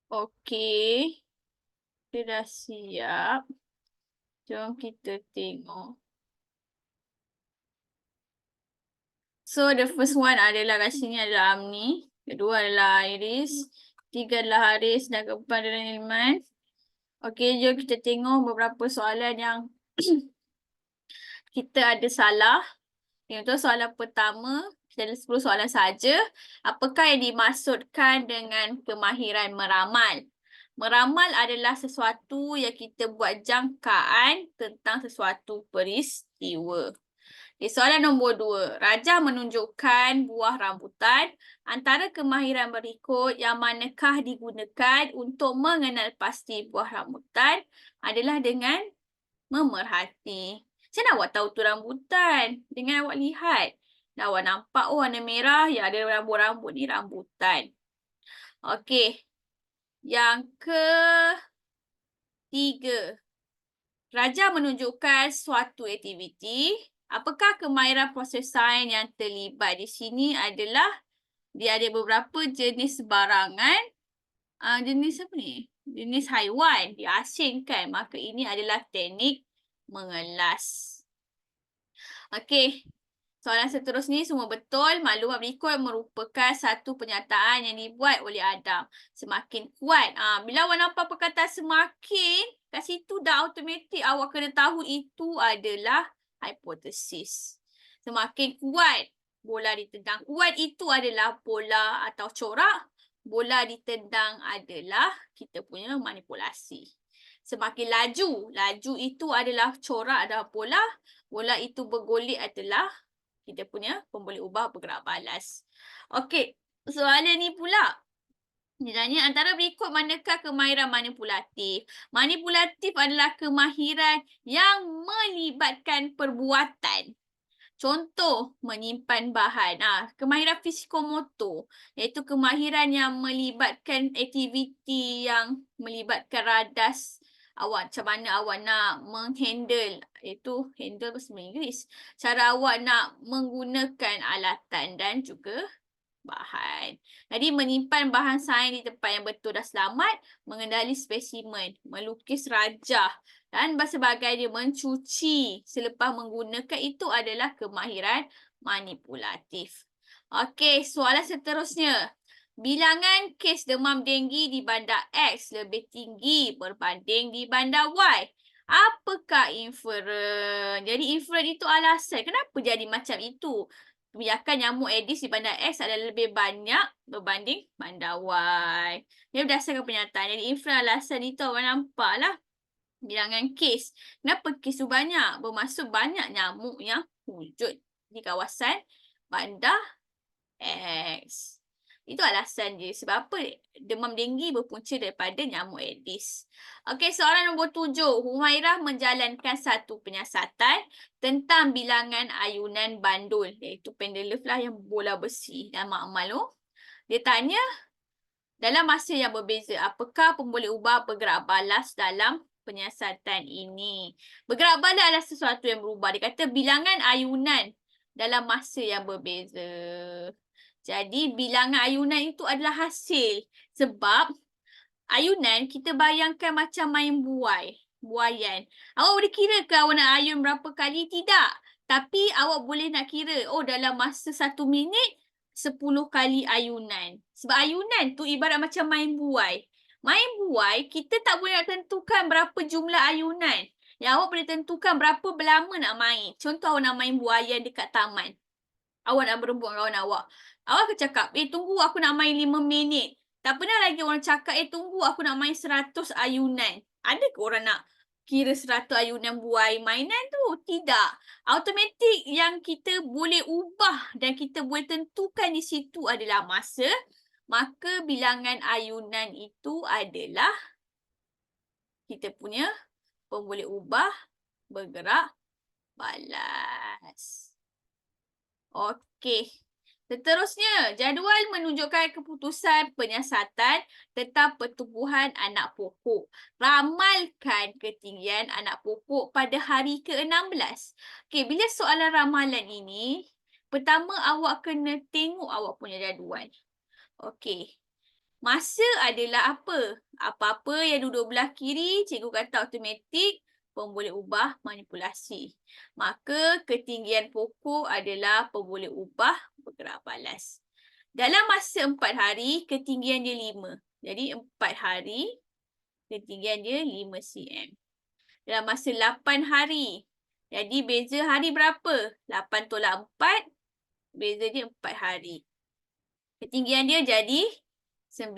Okey. Dia dah siap. Jom kita tengok. So, the first one adalah kat sini adalah Amni. Kedua adalah Iris. Tiga adalah Haris dan keempat adalah Ilman. Okey, jom kita tengok beberapa soalan yang kita ada salah. Untuk soalan pertama, kita ada 10 soalan saja. Apakah yang dimaksudkan dengan kemahiran meramal? Meramal adalah sesuatu yang kita buat jangkaan tentang sesuatu peristiwa. Okay, soalan nombor 2. Raja menunjukkan buah rambutan. Antara kemahiran berikut yang manakah digunakan untuk mengenal pasti buah rambutan adalah dengan memerhati. Macam mana awak tahu tu rambutan? Dengan awak lihat. Dan awak nampak, oh warna merah yang ada rambut-rambut ni rambutan. Okey. Yang ketiga. Raja menunjukkan suatu aktiviti. Apakah kemahiran proses sains yang terlibat di sini adalah dia ada beberapa jenis barangan. Jenis apa ni? Jenis haiwan diasingkan. Maka ini adalah teknik mengelas. Okey. Soalan seterusnya semua betul. Maklumat berikut merupakan satu pernyataan yang dibuat oleh Adam. Semakin kuat. Bila awak nampak perkataan semakin, kat situ dah automatik awak kena tahu itu adalah hipotesis. Semakin kuat bola ditendang. Kuat itu adalah bola atau corak. Bola ditendang adalah kita punya manipulasi. Semakin laju. Laju itu adalah corak adalah bola. Bola itu bergolek adalah kita punya pemboleh ubah bergerak balas. Okey, soalan ni pula. Dia tanya antara berikut manakah kemahiran manipulatif? Manipulatif adalah kemahiran yang melibatkan perbuatan. Contoh, menyimpan bahan. Kemahiran fisikomotor, iaitu kemahiran yang melibatkan aktiviti yang melibatkan radas awak. Macam mana awak nak menghandle, iaitu handle bahasa Inggeris. Cara awak nak menggunakan alatan dan juga bahan. Jadi menyimpan bahan sains di tempat yang betul dan selamat, mengendali spesimen, melukis rajah dan sebagainya, mencuci selepas menggunakan itu adalah kemahiran manipulatif. Okey, soalan seterusnya. Bilangan kes demam denggi di bandar X lebih tinggi berbanding di bandar Y. Apakah inferen? Jadi inferen itu alasan. Kenapa jadi macam itu? Kebijakan nyamuk Aedes di bandar X adalah lebih banyak berbanding bandar Y. Dia berdasarkan pernyataan. Jadi inferen alasan itu awak nampak lah. Bilangan kes. Kenapa kes tu banyak? Bermaksud banyak nyamuk yang wujud di kawasan bandar X. Itu alasan dia. Sebab apa? Demam denggi berpunca daripada nyamuk Aedes. Okey, soalan nombor 7. Humairah menjalankan satu penyiasatan tentang bilangan ayunan bandul, iaitu pendulum lah yang bola besi dan makmal tu. Dia tanya, dalam masa yang berbeza, apakah pemboleh ubah bergerak balas dalam penyiasatan ini? Bergerak balas adalah sesuatu yang berubah. Dia kata bilangan ayunan dalam masa yang berbeza. Jadi bilangan ayunan itu adalah hasil. Sebab ayunan kita bayangkan macam main buaian. Awak boleh kira ke awak nak ayun berapa kali? Tidak. Tapi awak boleh nak kira, oh dalam masa 1 minit, 10 kali ayunan. Sebab ayunan tu ibarat macam main buai. Main buai, kita tak boleh nak tentukan berapa jumlah ayunan. Yang awak boleh tentukan berapa lama nak main. Contoh awak nak main buaian dekat taman. Awak nak berembuk dengan kawan awak. Awak akan cakap, tunggu aku nak main 5 minit. Tak pernah lagi orang cakap, tunggu aku nak main 100 ayunan. Ada ke orang nak kira 100 ayunan buai mainan tu? Tidak. Automatik yang kita boleh ubah dan kita boleh tentukan di situ adalah masa. Maka bilangan ayunan itu adalah kita punya pemboleh ubah bergerak balas. Okey. Seterusnya, jadual menunjukkan keputusan penyiasatan tentang pertumbuhan anak pokok. Ramalkan ketinggian anak pokok pada hari ke-16. Okey, bila soalan ramalan ini, pertama awak kena tengok awak punya jadual. Okey. Masa adalah apa? Apa-apa yang duduk belah kiri, cikgu kata automatik, pemboleh ubah manipulasi. Maka ketinggian pokok adalah pemboleh ubah bergerak balas. Dalam masa 4 hari, ketinggian dia 5. Jadi 4 hari, ketinggian dia 5 cm. Dalam masa 8 hari, jadi beza hari berapa? 8 tolak 4, beza dia 4 hari. Ketinggian dia jadi 9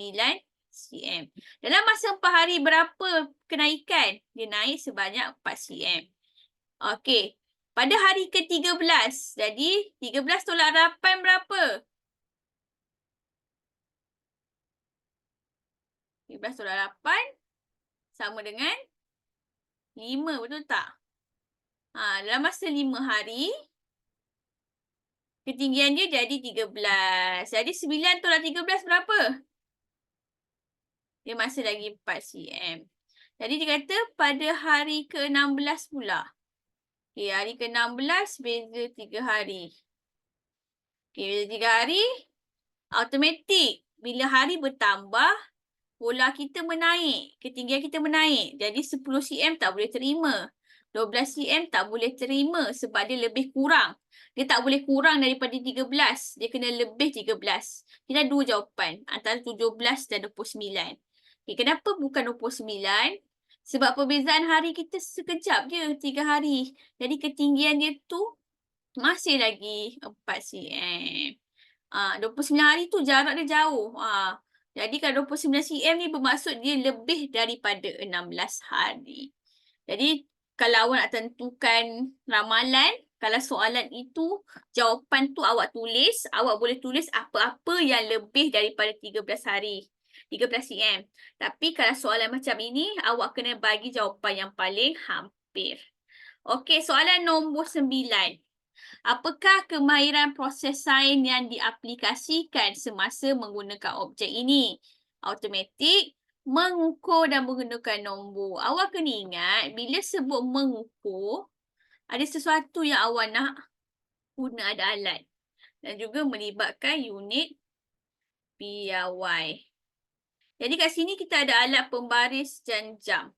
cm. Dalam masa 4 hari berapa kenaikan? Dia naik sebanyak 4 cm. Okey. Pada hari ke-13, jadi 13 tolak 8 berapa? 13 tolak 8 sama dengan 5, betul tak? Dalam masa 5 hari, ketinggian dia jadi 13. Jadi 9 tolak 13 berapa? Dia masih lagi 4 cm. Jadi dia kata pada hari ke-16 pula. Okey, hari ke-16 beza 3 hari. Okey, beza 3 hari, automatik bila hari bertambah, bola kita menaik, ketinggian kita menaik. Jadi 10 cm tak boleh terima. 12 cm tak boleh terima sebab dia lebih kurang. Dia tak boleh kurang daripada 13. Dia kena lebih 13. Kita ada 2 jawapan, antara 17 dan 29. Okay, kenapa bukan 29? Sebab perbezaan hari kita sekejap je, 3 hari. Jadi ketinggian dia tu masih lagi 4 cm. 29 hari tu jarak dia jauh. Jadi kalau 29 cm ni bermaksud dia lebih daripada 16 hari. Jadi kalau awak nak tentukan ramalan, kalau soalan itu, jawapan tu awak tulis, awak boleh tulis apa-apa yang lebih daripada 13 hari. 13 cm. Tapi kalau soalan macam ini, awak kena bagi jawapan yang paling hampir. Okey, soalan nombor 9. Apakah kemahiran proses sains yang diaplikasikan semasa menggunakan objek ini? Automatik, mengukur dan menggunakan nombor. Awak kena ingat, bila sebut mengukur, ada sesuatu yang awak nak guna ada alat. Dan juga melibatkan unit piawai. Jadi kat sini kita ada alat pembaris dan jam.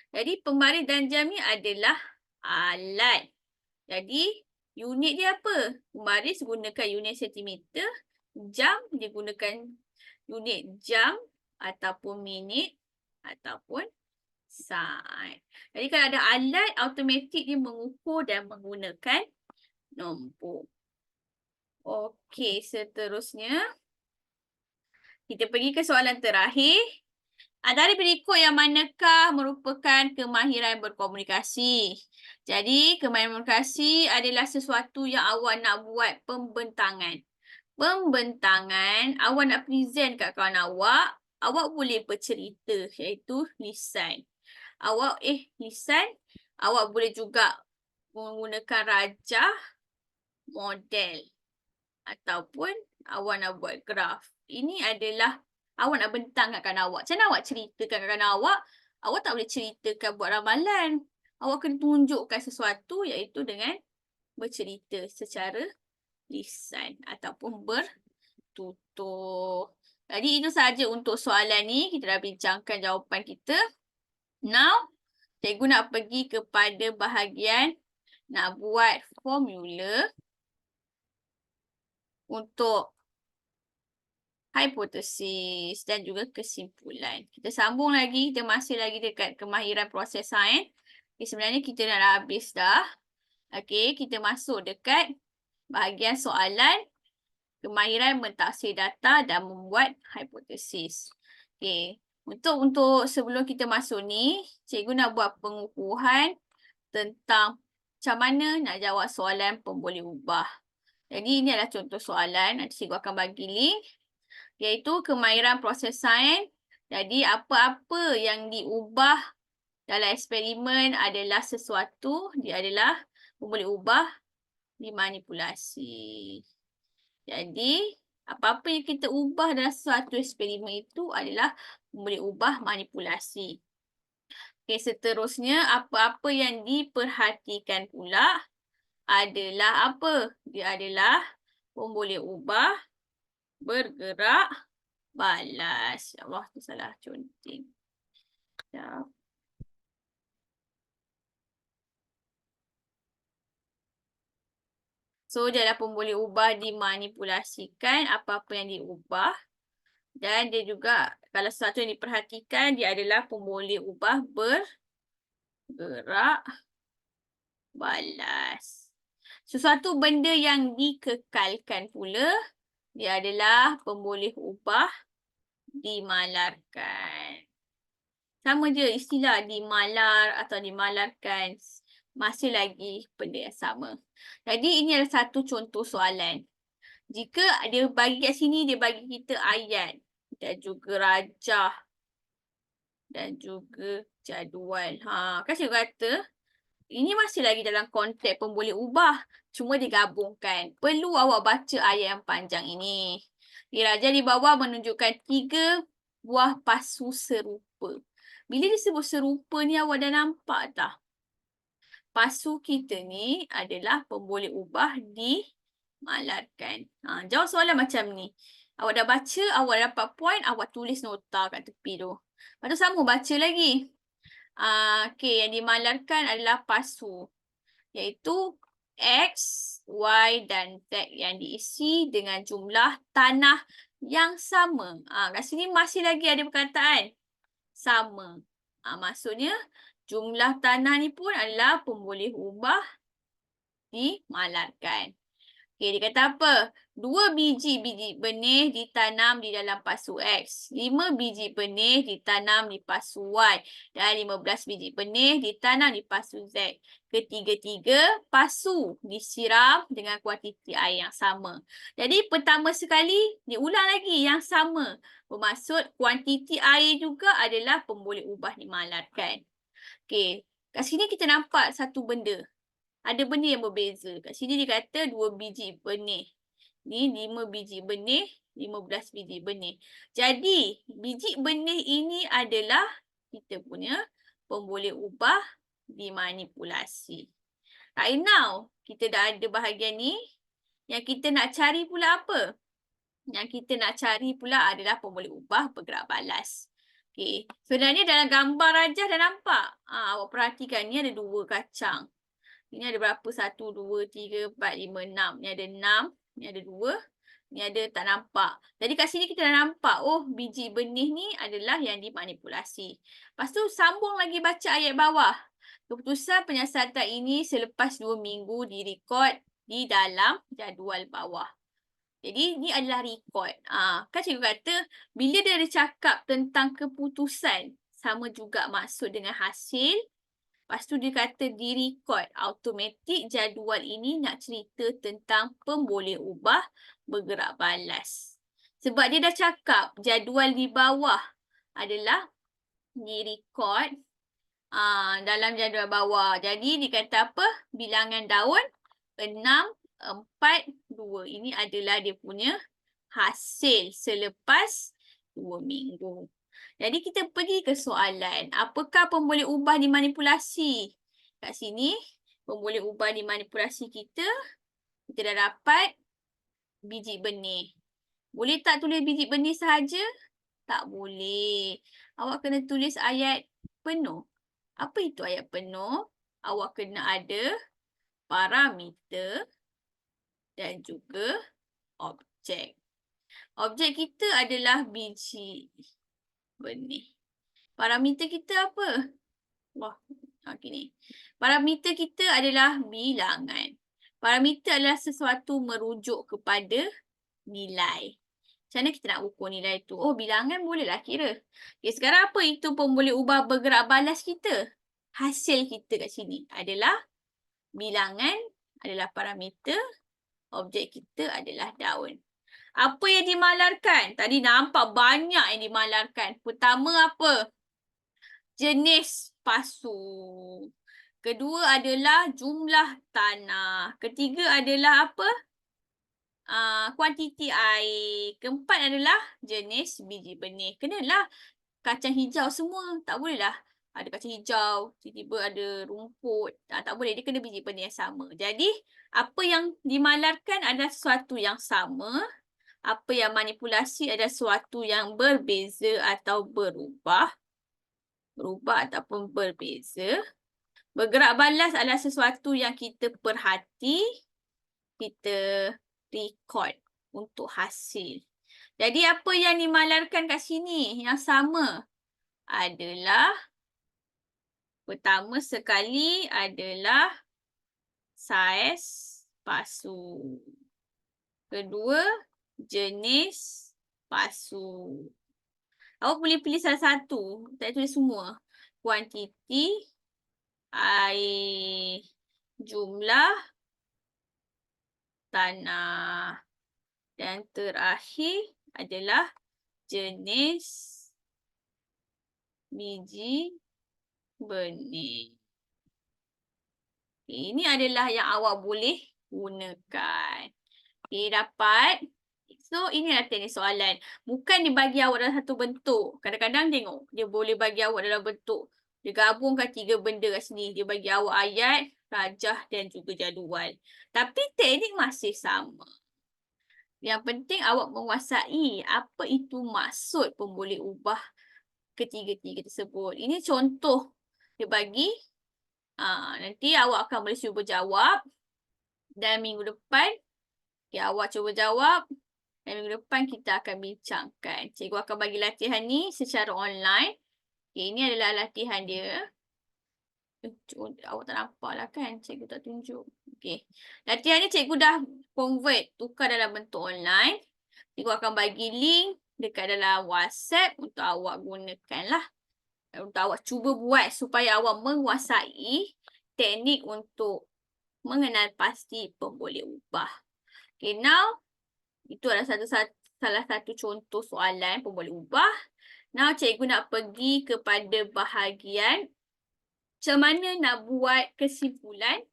Jadi pembaris dan jam ni adalah alat. Jadi unit dia apa? Pembaris gunakan unit sentimeter. Jam dia gunakan unit jam ataupun minit ataupun saat. Jadi kalau ada alat, automatik dia mengukur dan menggunakan nombor. Okey, seterusnya kita pergi ke soalan terakhir. Dari berikut yang manakah merupakan kemahiran berkomunikasi? Jadi, kemahiran berkomunikasi adalah sesuatu yang awak nak buat pembentangan. Pembentangan, awak nak present kat kawan awak, awak boleh bercerita iaitu lisan. Lisan, awak boleh juga menggunakan rajah, model ataupun awak nak buat graf. Ini adalah awak nak bentang kat kawan awak. Macam mana awak ceritakan kat kawan awak? Awak tak boleh ceritakan buat ramalan. Awak kena tunjukkan sesuatu iaitu dengan bercerita secara lisan ataupun bertutur. Jadi itu sahaja untuk soalan ni. Kita dah bincangkan jawapan kita. Now, cikgu nak pergi kepada bahagian nak buat formula untuk hipotesis dan juga kesimpulan. Kita sambung lagi, kita masih lagi dekat kemahiran proses sains. Okay, sebenarnya kita dah habis dah. Okey, kita masuk dekat bahagian soalan kemahiran mentafsir data dan membuat hipotesis. Okey, untuk sebelum kita masuk ni, cikgu nak buat pengukuhan tentang macam mana nak jawab soalan pemboleh ubah. Jadi ini adalah contoh soalan, nanti cikgu akan bagi link, iaitu kemahiran proses sains. Jadi apa-apa yang diubah dalam eksperimen adalah sesuatu, dia adalah pemboleh ubah dimanipulasi. Jadi apa-apa yang kita ubah dalam suatu eksperimen itu adalah pemboleh ubah manipulasi. Okey, seterusnya apa-apa yang diperhatikan pula adalah apa? Dia adalah pemboleh ubah bergerak balas. Ya Allah, tu salah conteng. Ya. So, dia adalah pemboleh ubah dimanipulasikan apa-apa yang diubah. Dan dia juga, kalau sesuatu yang diperhatikan, dia adalah pemboleh ubah bergerak balas. Sesuatu benda yang dikekalkan pula, dia adalah pemboleh ubah dimalarkan. Sama je istilah dimalar atau dimalarkan. Masih lagi benda yang sama. Jadi ini adalah satu contoh soalan. Jika dia bagi kat sini, dia bagi kita ayat dan juga rajah dan juga jadual. Kan cikgu kata, ini masih lagi dalam konteks pemboleh ubah. Cuma digabungkan. Perlu awak baca ayat yang panjang ini. Rajah di bawah menunjukkan 3 buah pasu serupa. Bila disebut serupa ni awak dah nampak tak? Pasu kita ni adalah pemboleh ubah dimalarkan. Jawab soalan macam ni. Awak dah baca, awak dapat point, awak tulis nota kat tepi tu. Lepas tu sama baca lagi. Okey, yang dimalarkan adalah pasu. Iaitu X, Y dan Z yang diisi dengan jumlah tanah yang sama. Kat sini masih lagi ada perkataan sama. Maksudnya jumlah tanah ni pun adalah pemboleh ubah dimalarkan. Okey, dia kata apa? 2 biji benih ditanam di dalam pasu X. 5 biji benih ditanam di pasu Y. Dan 15 biji benih ditanam di pasu Z. Ketiga-tiga pasu disiram dengan kuantiti air yang sama. Jadi pertama sekali, diulang lagi yang sama. Bermaksud kuantiti air juga adalah pemboleh ubah dimalarkan. Okey, kat sini kita nampak satu benda. Ada benda yang berbeza. Kat sini dia kata 2 biji benih. Ni 5 biji benih, 15 biji benih. Jadi, biji benih ini adalah kita punya pemboleh ubah dimanipulasi. Right now, kita dah ada bahagian ni. Yang kita nak cari pula apa? Yang kita nak cari pula adalah pemboleh ubah bergerak balas. Okey, sebenarnya dalam gambar rajah dah nampak. Awak perhatikan ni ada 2 kacang. Ini ada berapa? 1, 2, 3, 4, 5, 6. Ni ada 6. Ni ada 2. Ni ada tak nampak. Jadi kat sini kita dah nampak. Oh, biji benih ni adalah yang dimanipulasi. Lepas tu sambung lagi baca ayat bawah. Keputusan penyiasatan ini selepas 2 minggu direkod di dalam jadual bawah. Jadi ni adalah rekod. Kan cikgu kata bila dia ada cakap tentang keputusan, sama juga maksud dengan hasil. Lepas tu dia kata direkod automatik jadual ini nak cerita tentang pemboleh ubah bergerak balas. Sebab dia dah cakap jadual di bawah adalah direkod dalam jadual bawah. Jadi dia kata apa? Bilangan daun 6, 4, 2. Ini adalah dia punya hasil selepas 2 minggu. Jadi kita pergi ke soalan. Apakah pemboleh ubah dimanipulasi? Kat sini, pemboleh ubah dimanipulasi kita dah dapat biji benih. Boleh tak tulis biji benih sahaja? Tak boleh. Awak kena tulis ayat penuh. Apa itu ayat penuh? Awak kena ada parameter dan juga objek. Objek kita adalah biji benih. Parameter kita apa? Wah, ni. Parameter kita adalah bilangan. Parameter adalah sesuatu merujuk kepada nilai. Macam mana kita nak ukur nilai tu? Oh, bilangan bolehlah kira. Okay, sekarang apa itu pemboleh ubah bergerak balas kita? Hasil kita kat sini adalah bilangan, adalah parameter, objek kita adalah daun. Apa yang dimalarkan? Tadi nampak banyak yang dimalarkan. Pertama apa? Jenis pasu. Kedua adalah jumlah tanah. Ketiga adalah apa? Kuantiti air. Keempat adalah jenis biji benih. Kenalah kacang hijau semua. Tak bolehlah ada kacang hijau, tiba-tiba ada rumput. Tak boleh, dia kena biji benih yang sama. Jadi, apa yang dimalarkan adalah sesuatu yang sama. Apa yang manipulasi adalah sesuatu yang berbeza atau berubah. Berubah ataupun berbeza. Bergerak balas adalah sesuatu yang kita perhati, kita record untuk hasil. Jadi apa yang dimalarkan kat sini yang sama adalah pertama sekali adalah saiz pasu. Kedua, jenis pasu. Awak boleh pilih salah satu, tak tulis semua. Kuantiti, air, jumlah, tanah. Dan terakhir adalah jenis biji benih. Ini adalah yang awak boleh gunakan. Okay, dapat? So, inilah teknik soalan. Bukan dia bagi awak dalam satu bentuk. Kadang-kadang tengok, dia boleh bagi awak dalam bentuk. Dia gabungkan 3 benda kat sini. Dia bagi awak ayat, rajah dan juga jadual. Tapi teknik masih sama. Yang penting awak menguasai apa itu maksud pemboleh ubah ketiga-tiga tersebut. Ini contoh dia bagi. Nanti awak akan boleh cuba jawab. Dan minggu depan, awak cuba jawab. Dan minggu depan kita akan bincangkan. Cikgu akan bagi latihan ni secara online. Ini adalah latihan dia. Awak tak nampak lah kan? Cikgu tak tunjuk. Latihan ni cikgu dah convert, tukar dalam bentuk online. Cikgu akan bagi link dekat dalam WhatsApp untuk awak gunakan lah. Untuk awak cuba buat supaya awak menguasai teknik untuk mengenal pasti pemboleh ubah. Now, itu adalah salah satu contoh soalan pemboleh ubah. Now, cikgu nak pergi kepada bahagian macam mana nak buat kesimpulan,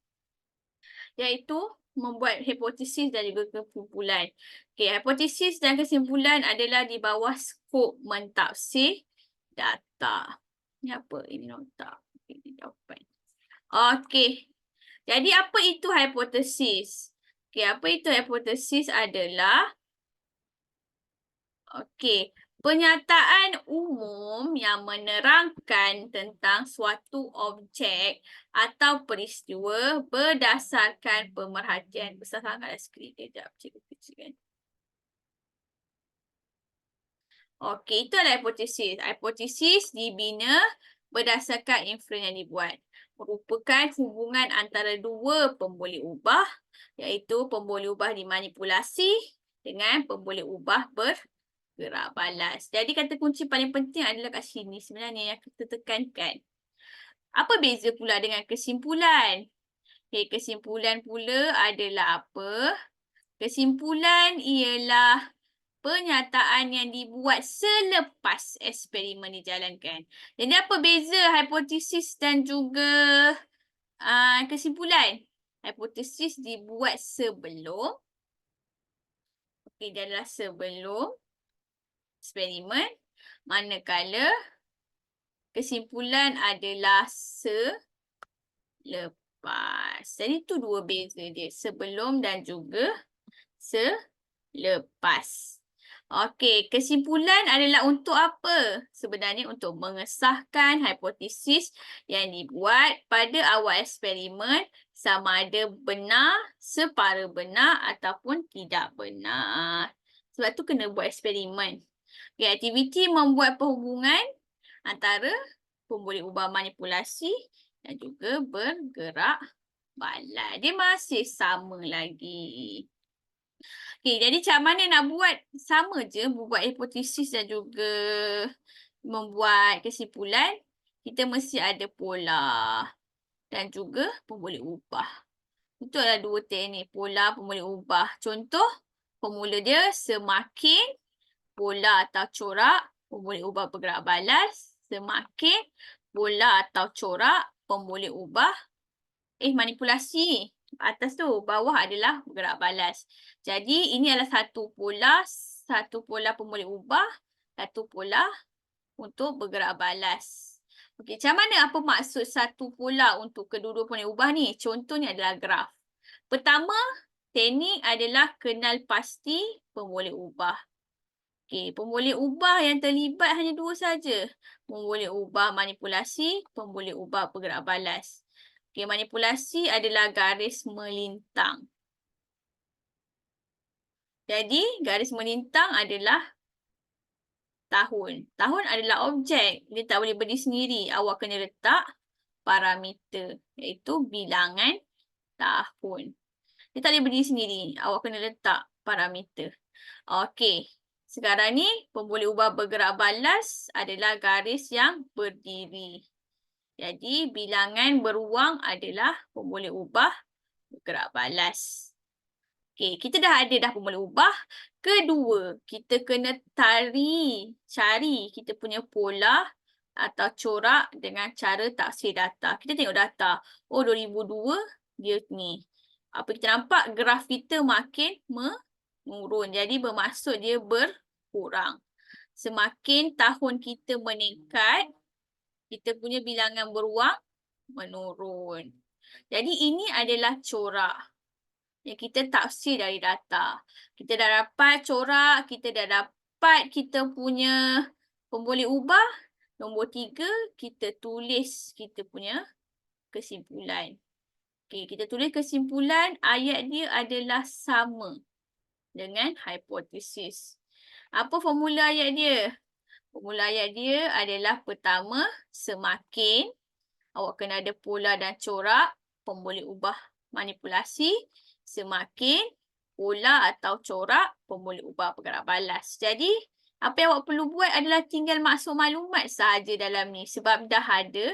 iaitu membuat hipotesis dan juga kesimpulan. Hipotesis dan kesimpulan adalah di bawah skop mentafsir data. Ini apa? Ini nota. Ini jawapan. Jadi apa itu hipotesis? Apa itu hipotesis adalah pernyataan umum yang menerangkan tentang suatu objek atau peristiwa berdasarkan pemerhatian. Besar sangat dah skrin. Sekejap, cikgu kecilkan. Itu adalah hipotesis. Hipotesis dibina berdasarkan inferensi yang dibuat. Merupakan hubungan antara dua pemboleh ubah, iaitu pemboleh ubah dimanipulasi dengan pemboleh ubah bergerak balas. Jadi kata kunci paling penting adalah kat sini sebenarnya yang kita tekankan. Apa beza pula dengan kesimpulan? Okay, kesimpulan pula adalah apa? Kesimpulan ialah penyataan yang dibuat selepas eksperimen dijalankan. Jadi apa beza hipotesis dan juga kesimpulan? Hipotesis dibuat sebelum, dia adalah sebelum eksperimen, manakala kesimpulan adalah selepas. Jadi itu dua beza dia, sebelum dan juga selepas. Okey, kesimpulan adalah untuk apa? Sebenarnya untuk mengesahkan hipotesis yang dibuat pada awal eksperimen sama ada benar, separa benar ataupun tidak benar. Sebab tu kena buat eksperimen. Okay, aktiviti membuat perhubungan antara pemboleh ubah manipulasi dan juga bergerak balas. Dia masih sama lagi. Okay, jadi macam mana nak buat? Sama je membuat hipotesis dan juga membuat kesimpulan. Kita mesti ada pola dan juga pemboleh ubah. Itu adalah dua teknik, pola, pemboleh ubah. Contoh, formula dia semakin pola atau corak pemboleh ubah bergerak balas, semakin pola atau corak pemboleh ubah manipulasi. Atas tu, bawah adalah bergerak balas. Jadi, ini adalah satu pola pemboleh ubah, satu pola untuk bergerak balas. Okey, macam mana apa maksud satu pola untuk kedua-dua pemboleh ubah ni? Contohnya adalah graf. Pertama, teknik adalah kenal pasti pemboleh ubah. Okey, pemboleh ubah yang terlibat hanya dua saja. Pemboleh ubah manipulasi, pemboleh ubah bergerak balas. Okey, manipulasi adalah garis melintang. Jadi, garis melintang adalah tahun. Tahun adalah objek. Dia tak boleh berdiri sendiri. Awak kena letak parameter, iaitu bilangan tahun. Dia tak boleh berdiri sendiri. Awak kena letak parameter. Okey. Sekarang ni, pemboleh ubah bergerak balas adalah garis yang berdiri. Jadi, bilangan beruang adalah pemboleh ubah bergerak balas. Okey, kita dah ada dah pemboleh ubah. Kedua, kita kena cari kita punya pola atau corak dengan cara taksir data. Kita tengok data. Oh, 2002 dia ni. Apa kita nampak? Graf kita makin menurun. Jadi, bermaksud dia berkurang. Semakin tahun kita meningkat, kita punya bilangan beruang menurun. Jadi ini adalah corak yang kita taksir dari data. Kita dah dapat corak, kita dah dapat kita punya pemboleh ubah. Nombor 3, kita tulis kita punya kesimpulan. Okey, kita tulis kesimpulan, ayat dia adalah sama dengan hipotesis. Apa formula ayat dia? Formula ayat dia adalah pertama, semakin awak kena ada pola dan corak pemboleh ubah manipulasi, semakin pola atau corak pemboleh ubah bergerak balas. Jadi, apa yang awak perlu buat adalah tinggal masuk maklumat sahaja dalam ni sebab dah ada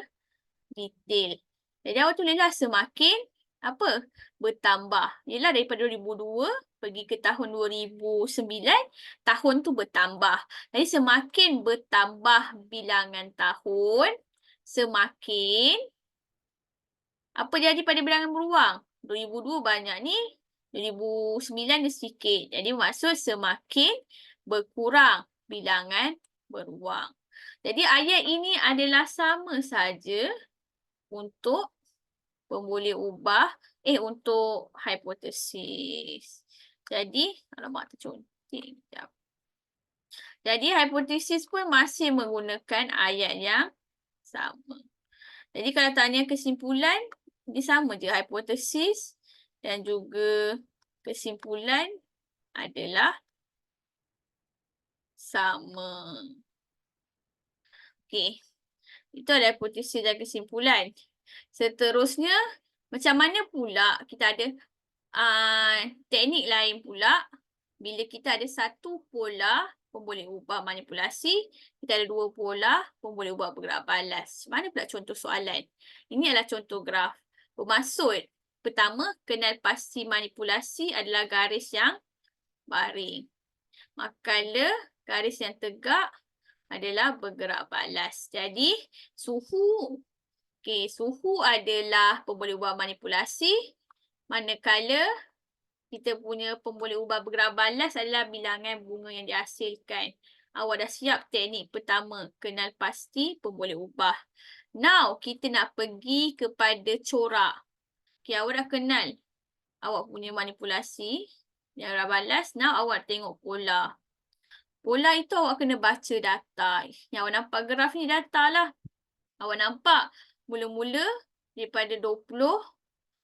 detail. Jadi, awak tulislah semakin apa? Bertambah. Yelah daripada 2002 pergi ke tahun 2009, tahun tu bertambah. Jadi semakin bertambah bilangan tahun, semakin apa jadi pada bilangan beruang? 2002 banyak ni, 2009 dia sikit. Jadi maksud semakin berkurang bilangan beruang. Jadi ayat ini adalah sama saja untuk pemboleh ubah, untuk hipotesis. Jadi, alamak terconteng. Sekejap. Jadi, hipotesis pun masih menggunakan ayat yang sama. Jadi, kalau tanya kesimpulan, dia sama je. Hipotesis dan juga kesimpulan adalah sama. Okey. Itu adalah hipotesis dan kesimpulan. Seterusnya, macam mana pula kita ada teknik lain pula bila kita ada satu pola pun boleh ubah manipulasi. Kita ada 2 pola pun boleh ubah bergerak balas. Mana pula contoh soalan? Ini adalah contoh graf. Bermaksud, pertama, kenal pasti manipulasi adalah garis yang baring. Manakala garis yang tegak adalah bergerak balas. Jadi, suhu adalah pemboleh ubah manipulasi. Manakala kita punya pemboleh ubah bergerak balas adalah bilangan bunga yang dihasilkan. Awak dah siap teknik pertama, kenal pasti pemboleh ubah. Now, kita nak pergi kepada corak. Okay, awak dah kenal awak punya manipulasi yang bergerak balas. Now, awak tengok pola. Pola itu awak kena baca data. Yang awak nampak graf ni data lah. Awak nampak mula-mula daripada 20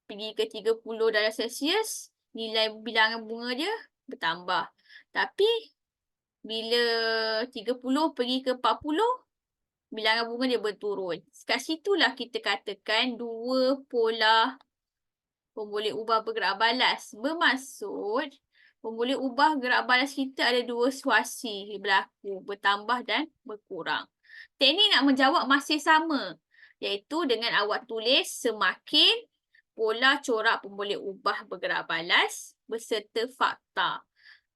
pergi ke 30 darjah Celsius, nilai bilangan bunga dia bertambah. Tapi bila 30 pergi ke 40, bilangan bunga dia berturun. Kat situlah kita katakan 2 pola pemboleh ubah bergerak balas. Bermaksud, pemboleh ubah gerak balas kita ada 2 situasi berlaku, bertambah dan berkurang. Teknik nak menjawab masih sama, iaitu dengan awak tulis semakin pola corak pemboleh ubah bergerak balas beserta fakta.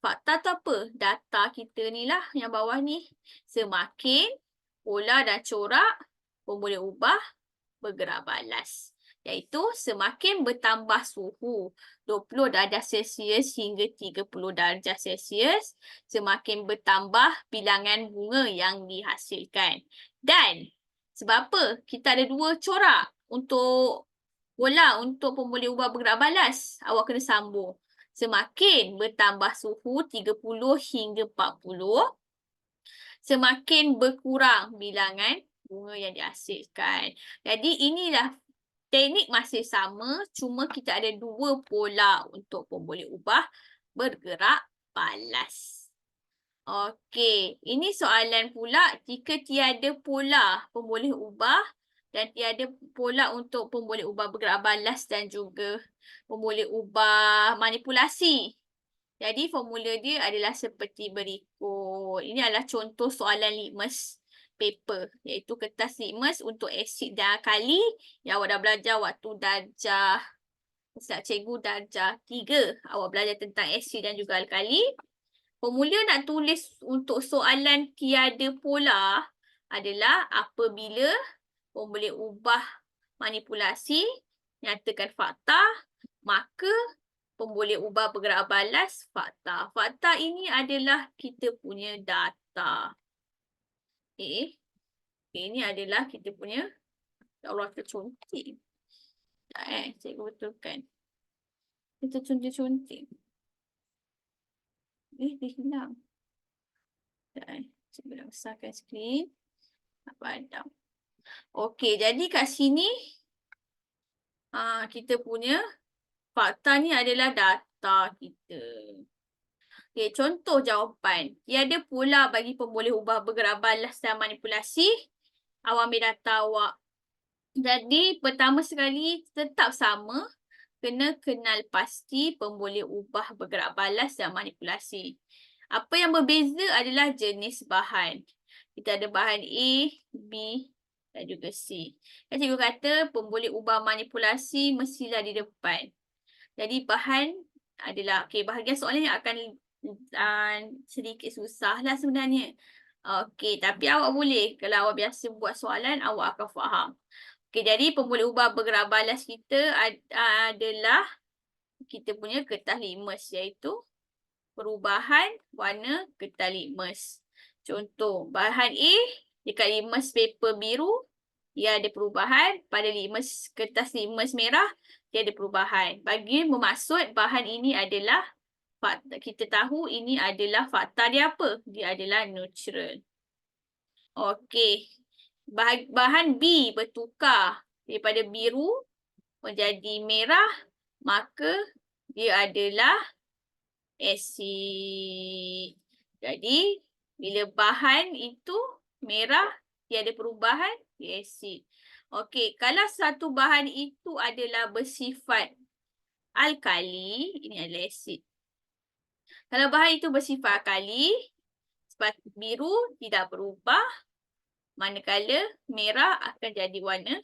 Fakta tu apa? Data kita ni lah yang bawah ni. Semakin pola dan corak pemboleh ubah bergerak balas. Iaitu semakin bertambah suhu 20 darjah Celsius hingga 30 darjah Celsius, semakin bertambah bilangan bunga yang dihasilkan. Dan sebab apa? Kita ada 2 corak untuk pola untuk pemboleh ubah bergerak balas. Awak kena sambung. Semakin bertambah suhu 30 hingga 40, semakin berkurang bilangan bunga yang dihasilkan. Jadi inilah teknik masih sama, cuma kita ada 2 pola untuk pemboleh ubah bergerak balas. Okey, ini soalan pula jika tiada pola pemboleh ubah dan tiada pola untuk pemboleh ubah bergerak balas dan juga pemboleh ubah manipulasi. Jadi formula dia adalah seperti berikut. Ini adalah contoh soalan litmus paper, iaitu kertas litmus untuk asid dan alkali yang awak dah belajar waktu darjah, cikgu darjah 3. Awak belajar tentang asid dan juga alkali. Formula nak tulis untuk soalan tiada pola adalah apabila pemboleh ubah manipulasi nyatakan fakta, maka pemboleh ubah bergerak balas fakta. Fakta ini adalah kita punya data. Okay. Ini adalah kita punya, ya Allah tercontik. Tak cikgu betulkan. Kita contik-contik. Dia hilang. Tak cikgu nak besarkan skrin. Nak padam. Okey, jadi kat sini kita punya fakta ni adalah data kita. Okay, contoh jawapan. Tiada pola bagi pemboleh ubah bergerak balas dan manipulasi. Awak ambil data awak. Jadi, pertama sekali tetap sama. Kena kenal pasti pemboleh ubah bergerak balas dan manipulasi. Apa yang berbeza adalah jenis bahan. Kita ada bahan A, B dan juga C. Dan cikgu kata pemboleh ubah manipulasi mestilah di depan. Jadi bahan adalah, bahagian soalan yang akan sedikit susah lah sebenarnya. Okey, tapi awak boleh. Kalau awak biasa buat soalan, awak akan faham. Okey, jadi pemboleh ubah bergerak balas kita adalah kita punya kertas litmus, iaitu perubahan warna kertas litmus. Contoh, bahan A dekat litmus paper biru, dia ada perubahan. Pada litmus kertas litmus merah, dia ada perubahan. Bagi bermaksud bahan ini adalah fakta. Kita tahu ini adalah fakta dia apa? Dia adalah neutral. Okey. Bahan B bertukar daripada biru menjadi merah, maka dia adalah asid. Jadi, bila bahan itu merah, dia ada perubahan, dia asid. Okey, kalau satu bahan itu adalah bersifat alkali, ini adalah asid. Kalau bahan itu bersifat alkali, biru tidak berubah, manakala merah akan jadi warna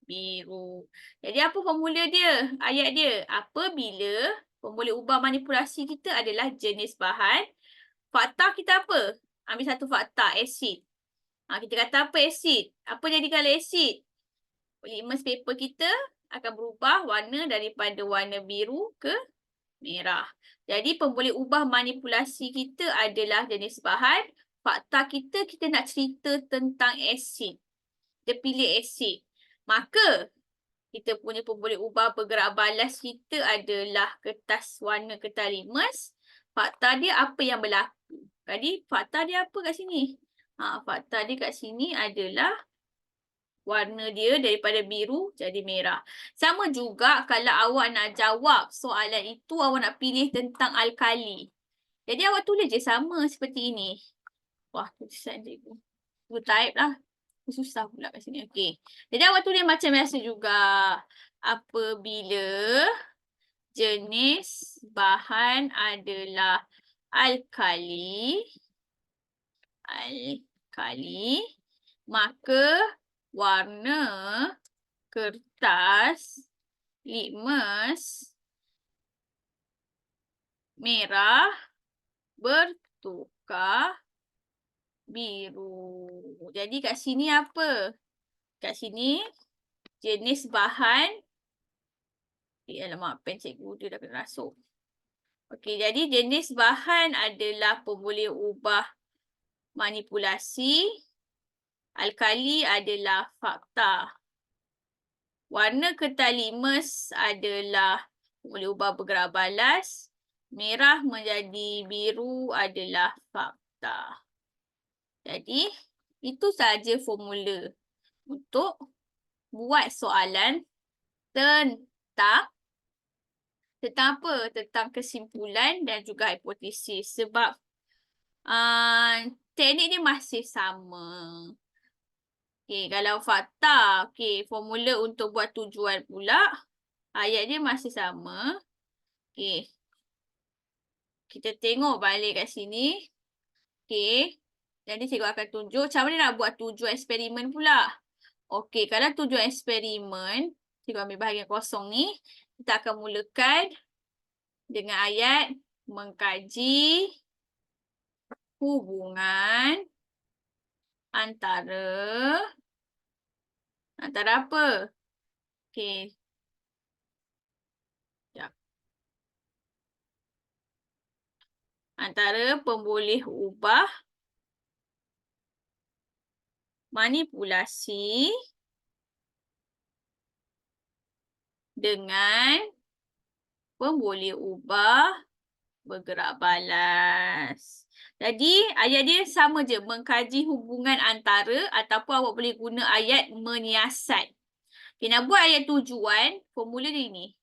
biru. Jadi apa formula dia? Ayat dia, apabila formula ubah manipulasi kita adalah jenis bahan, fakta kita apa? Ambil satu fakta, asid. Kita kata apa asid? Apa jadi kalau asid? Litmus paper kita akan berubah warna daripada warna biru ke merah. Jadi pemboleh ubah manipulasi kita adalah jenis bahan. Fakta kita nak cerita tentang asid. Kita pilih asid. Maka kita punya pemboleh ubah bergerak balas kita adalah kertas warna kertas litmus. Fakta dia apa yang berlaku. Jadi fakta dia apa kat sini? Fakta dia kat sini adalah warna dia daripada biru jadi merah. Sama juga kalau awak nak jawab soalan itu, awak nak pilih tentang alkali. Jadi awak tulis je sama seperti ini. Wah, tulisan cikgu. Cikgu type lah. Susah pula kat sini. Okey. Jadi awak tulis macam biasa juga. Apabila jenis bahan adalah alkali, maka warna kertas litmus merah bertukar biru. Jadi kat sini apa? Kat sini jenis bahan. Alamak, pen cikgu dia dah kena rasuk. Okey, jadi jenis bahan adalah pemboleh ubah manipulasi. Alkali adalah fakta. Warna kertas litmus adalah boleh ubah bergerak balas. Merah menjadi biru adalah fakta. Jadi, itu sahaja formula untuk buat soalan tentang apa? Tentang kesimpulan dan juga hipotesis. Sebab teknik dia masih sama. Okey, kalau fakta, okey, formula untuk buat tujuan pula, ayat dia masih sama. Okey. Kita tengok balik kat sini. Okey. Jadi cikgu akan tunjuk macam mana nak buat tujuan eksperimen pula. Okey, kalau tujuan eksperimen, cikgu ambil bahagian kosong ni, kita akan mulakan dengan ayat mengkaji hubungan antara apa? Okey. Sekejap. Antara pemboleh ubah manipulasi dengan pemboleh ubah bergerak balas. Jadi ayat dia sama je, mengkaji hubungan antara, ataupun awak boleh guna ayat menyiasat. Okay, nak buat ayat tujuan, formula dia ni.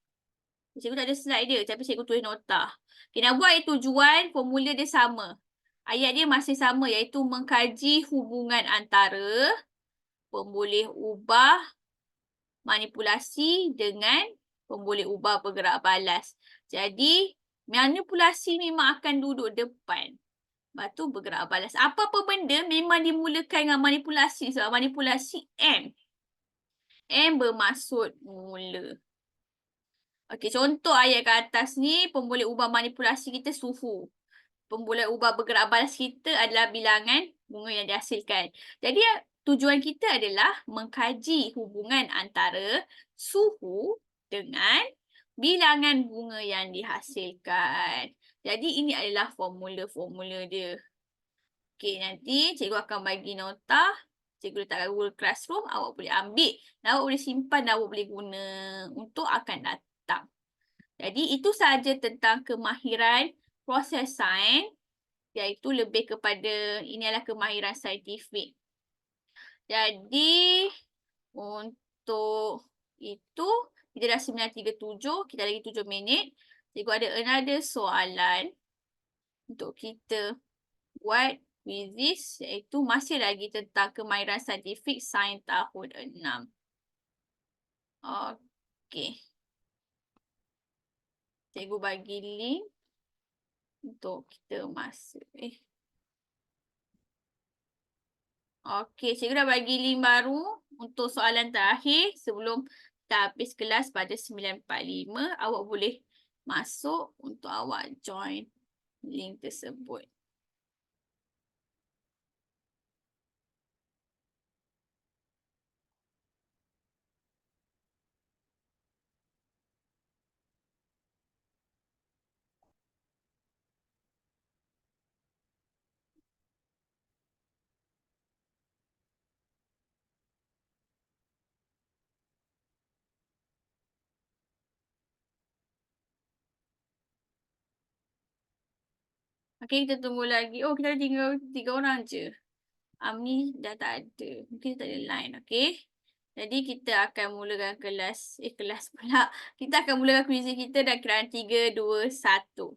Cikgu tak ada slide dia, tapi cikgu tulis nota. Okay, nak buat ayat tujuan, formula dia sama. Ayat dia masih sama, iaitu mengkaji hubungan antara pemboleh ubah manipulasi dengan pemboleh ubah bergerak balas. Jadi, manipulasi memang akan duduk depan. Lepas tu bergerak balas. Apa-apa benda memang dimulakan dengan manipulasi. Sebab manipulasi M. M bermaksud mula. Okey, contoh ayat ke atas ni, pemboleh ubah manipulasi kita suhu. Pemboleh ubah bergerak balas kita adalah bilangan bunga yang dihasilkan. Jadi, tujuan kita adalah mengkaji hubungan antara suhu dengan bilangan bunga yang dihasilkan. Jadi, ini adalah formula-formula dia. Okey, nanti cikgu akan bagi nota. Cikgu letak kat Google Classroom. Awak boleh ambil. Dan awak boleh simpan dan awak boleh guna untuk akan datang. Jadi, itu sahaja tentang kemahiran proses sains. Iaitu lebih kepada, ini adalah kemahiran saintifik. Jadi, untuk itu, kita dah 9.37, kita lagi 7 minit. Cikgu ada another soalan untuk kita buat quizzes, iaitu masih lagi tentang kemahiran saintifik sains tahun 6. Okey. Cikgu bagi link untuk kita masuk. Okey, cikgu dah bagi link baru untuk soalan terakhir sebelum kita habis kelas pada 9.45. Awak boleh masuk untuk awak join link tersebut. Okey, kita tunggu lagi. Oh, kita ada tinggal 3 orang je. Amni dah tak ada. Mungkin tak ada line, okey? Jadi kita akan mulakan kelas pula. Kita akan mulakan kuiz kita dah kiraan 3, 2, 1.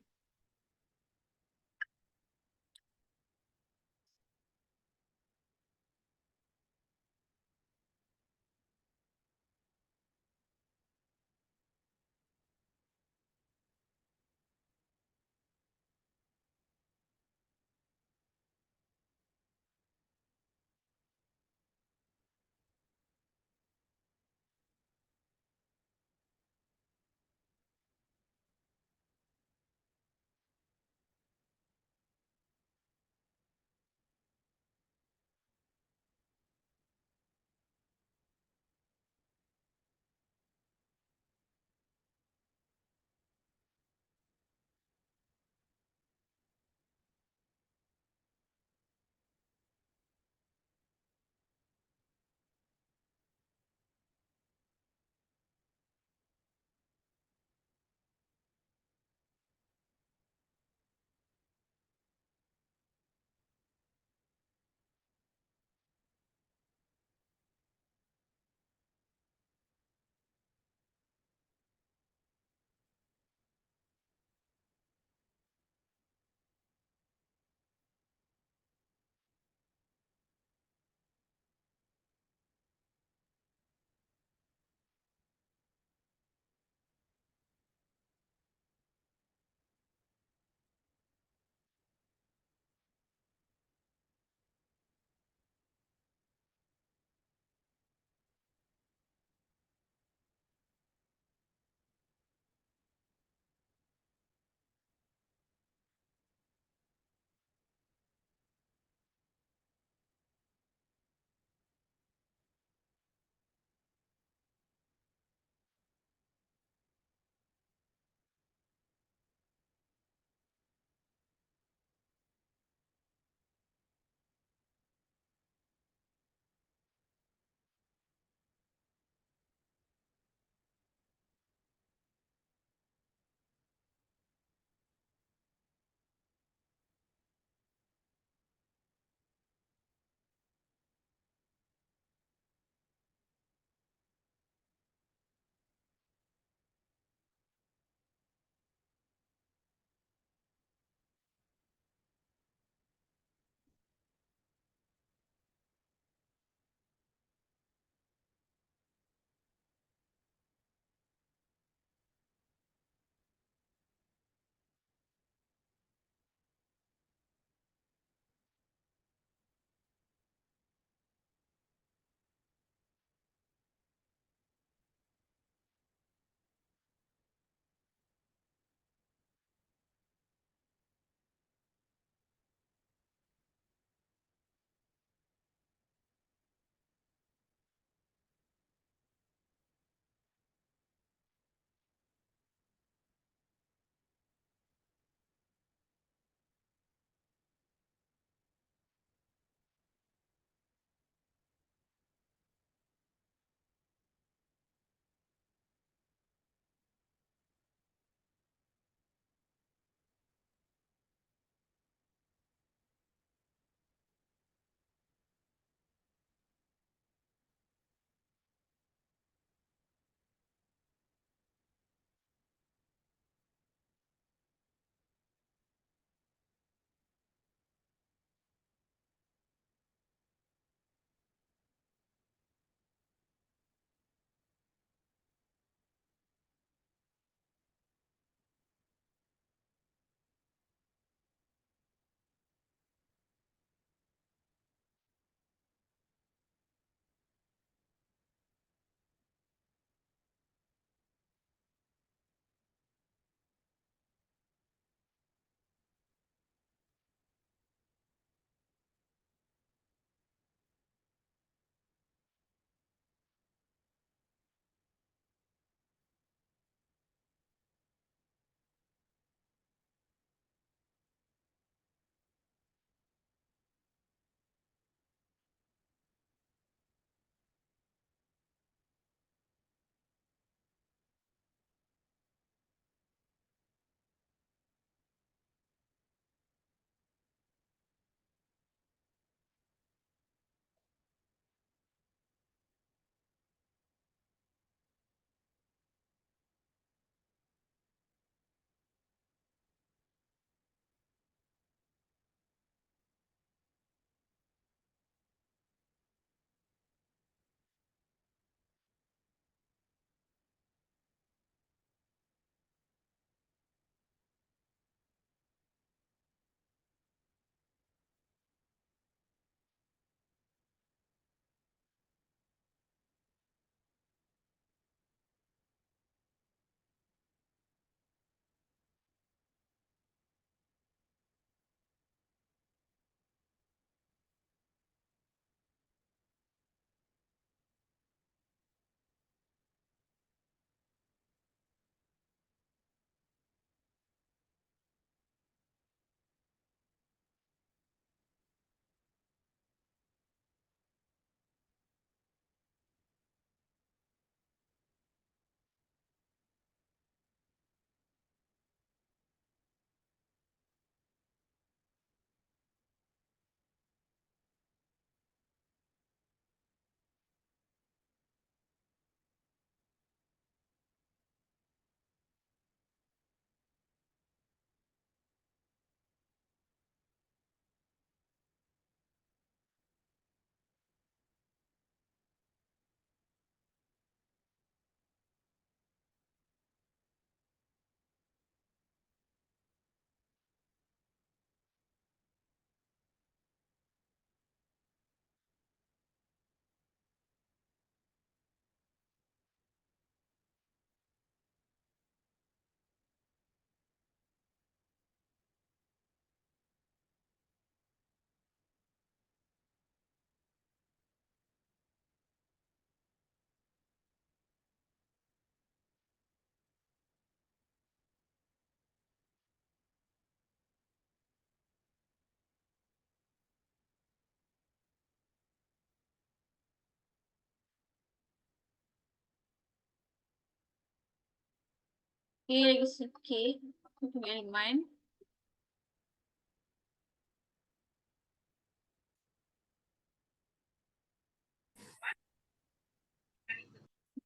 Okey, lagi sikit. Tunggu Aiman.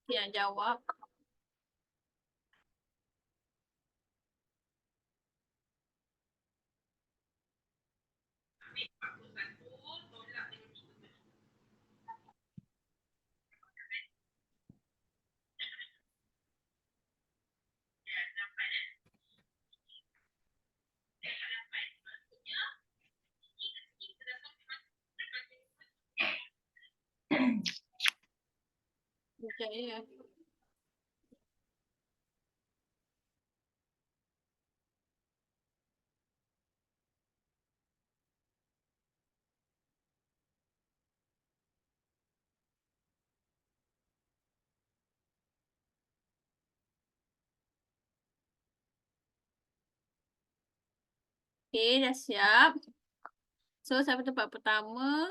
Dia nak jawab. Sekejap ya. Okey, dah siap. So, siapa tempat pertama?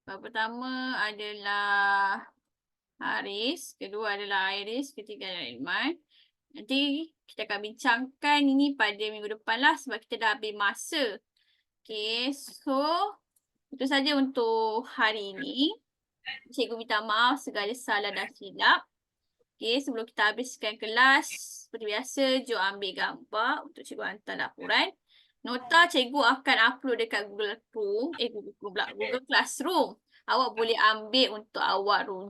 Tempat pertama adalah Haris, kedua adalah Iris, ketiga adalah Aiman. Nanti kita akan bincangkan ini pada minggu depan lah sebab kita dah habis masa. Okay, so itu saja untuk hari ini. Cikgu minta maaf segala salah dan silap. Okay, sebelum kita habiskan kelas, seperti biasa, jom ambil gambar untuk cikgu hantar laporan. Nota cikgu akan upload dekat Google Classroom. Awak boleh ambil untuk awak rujuk.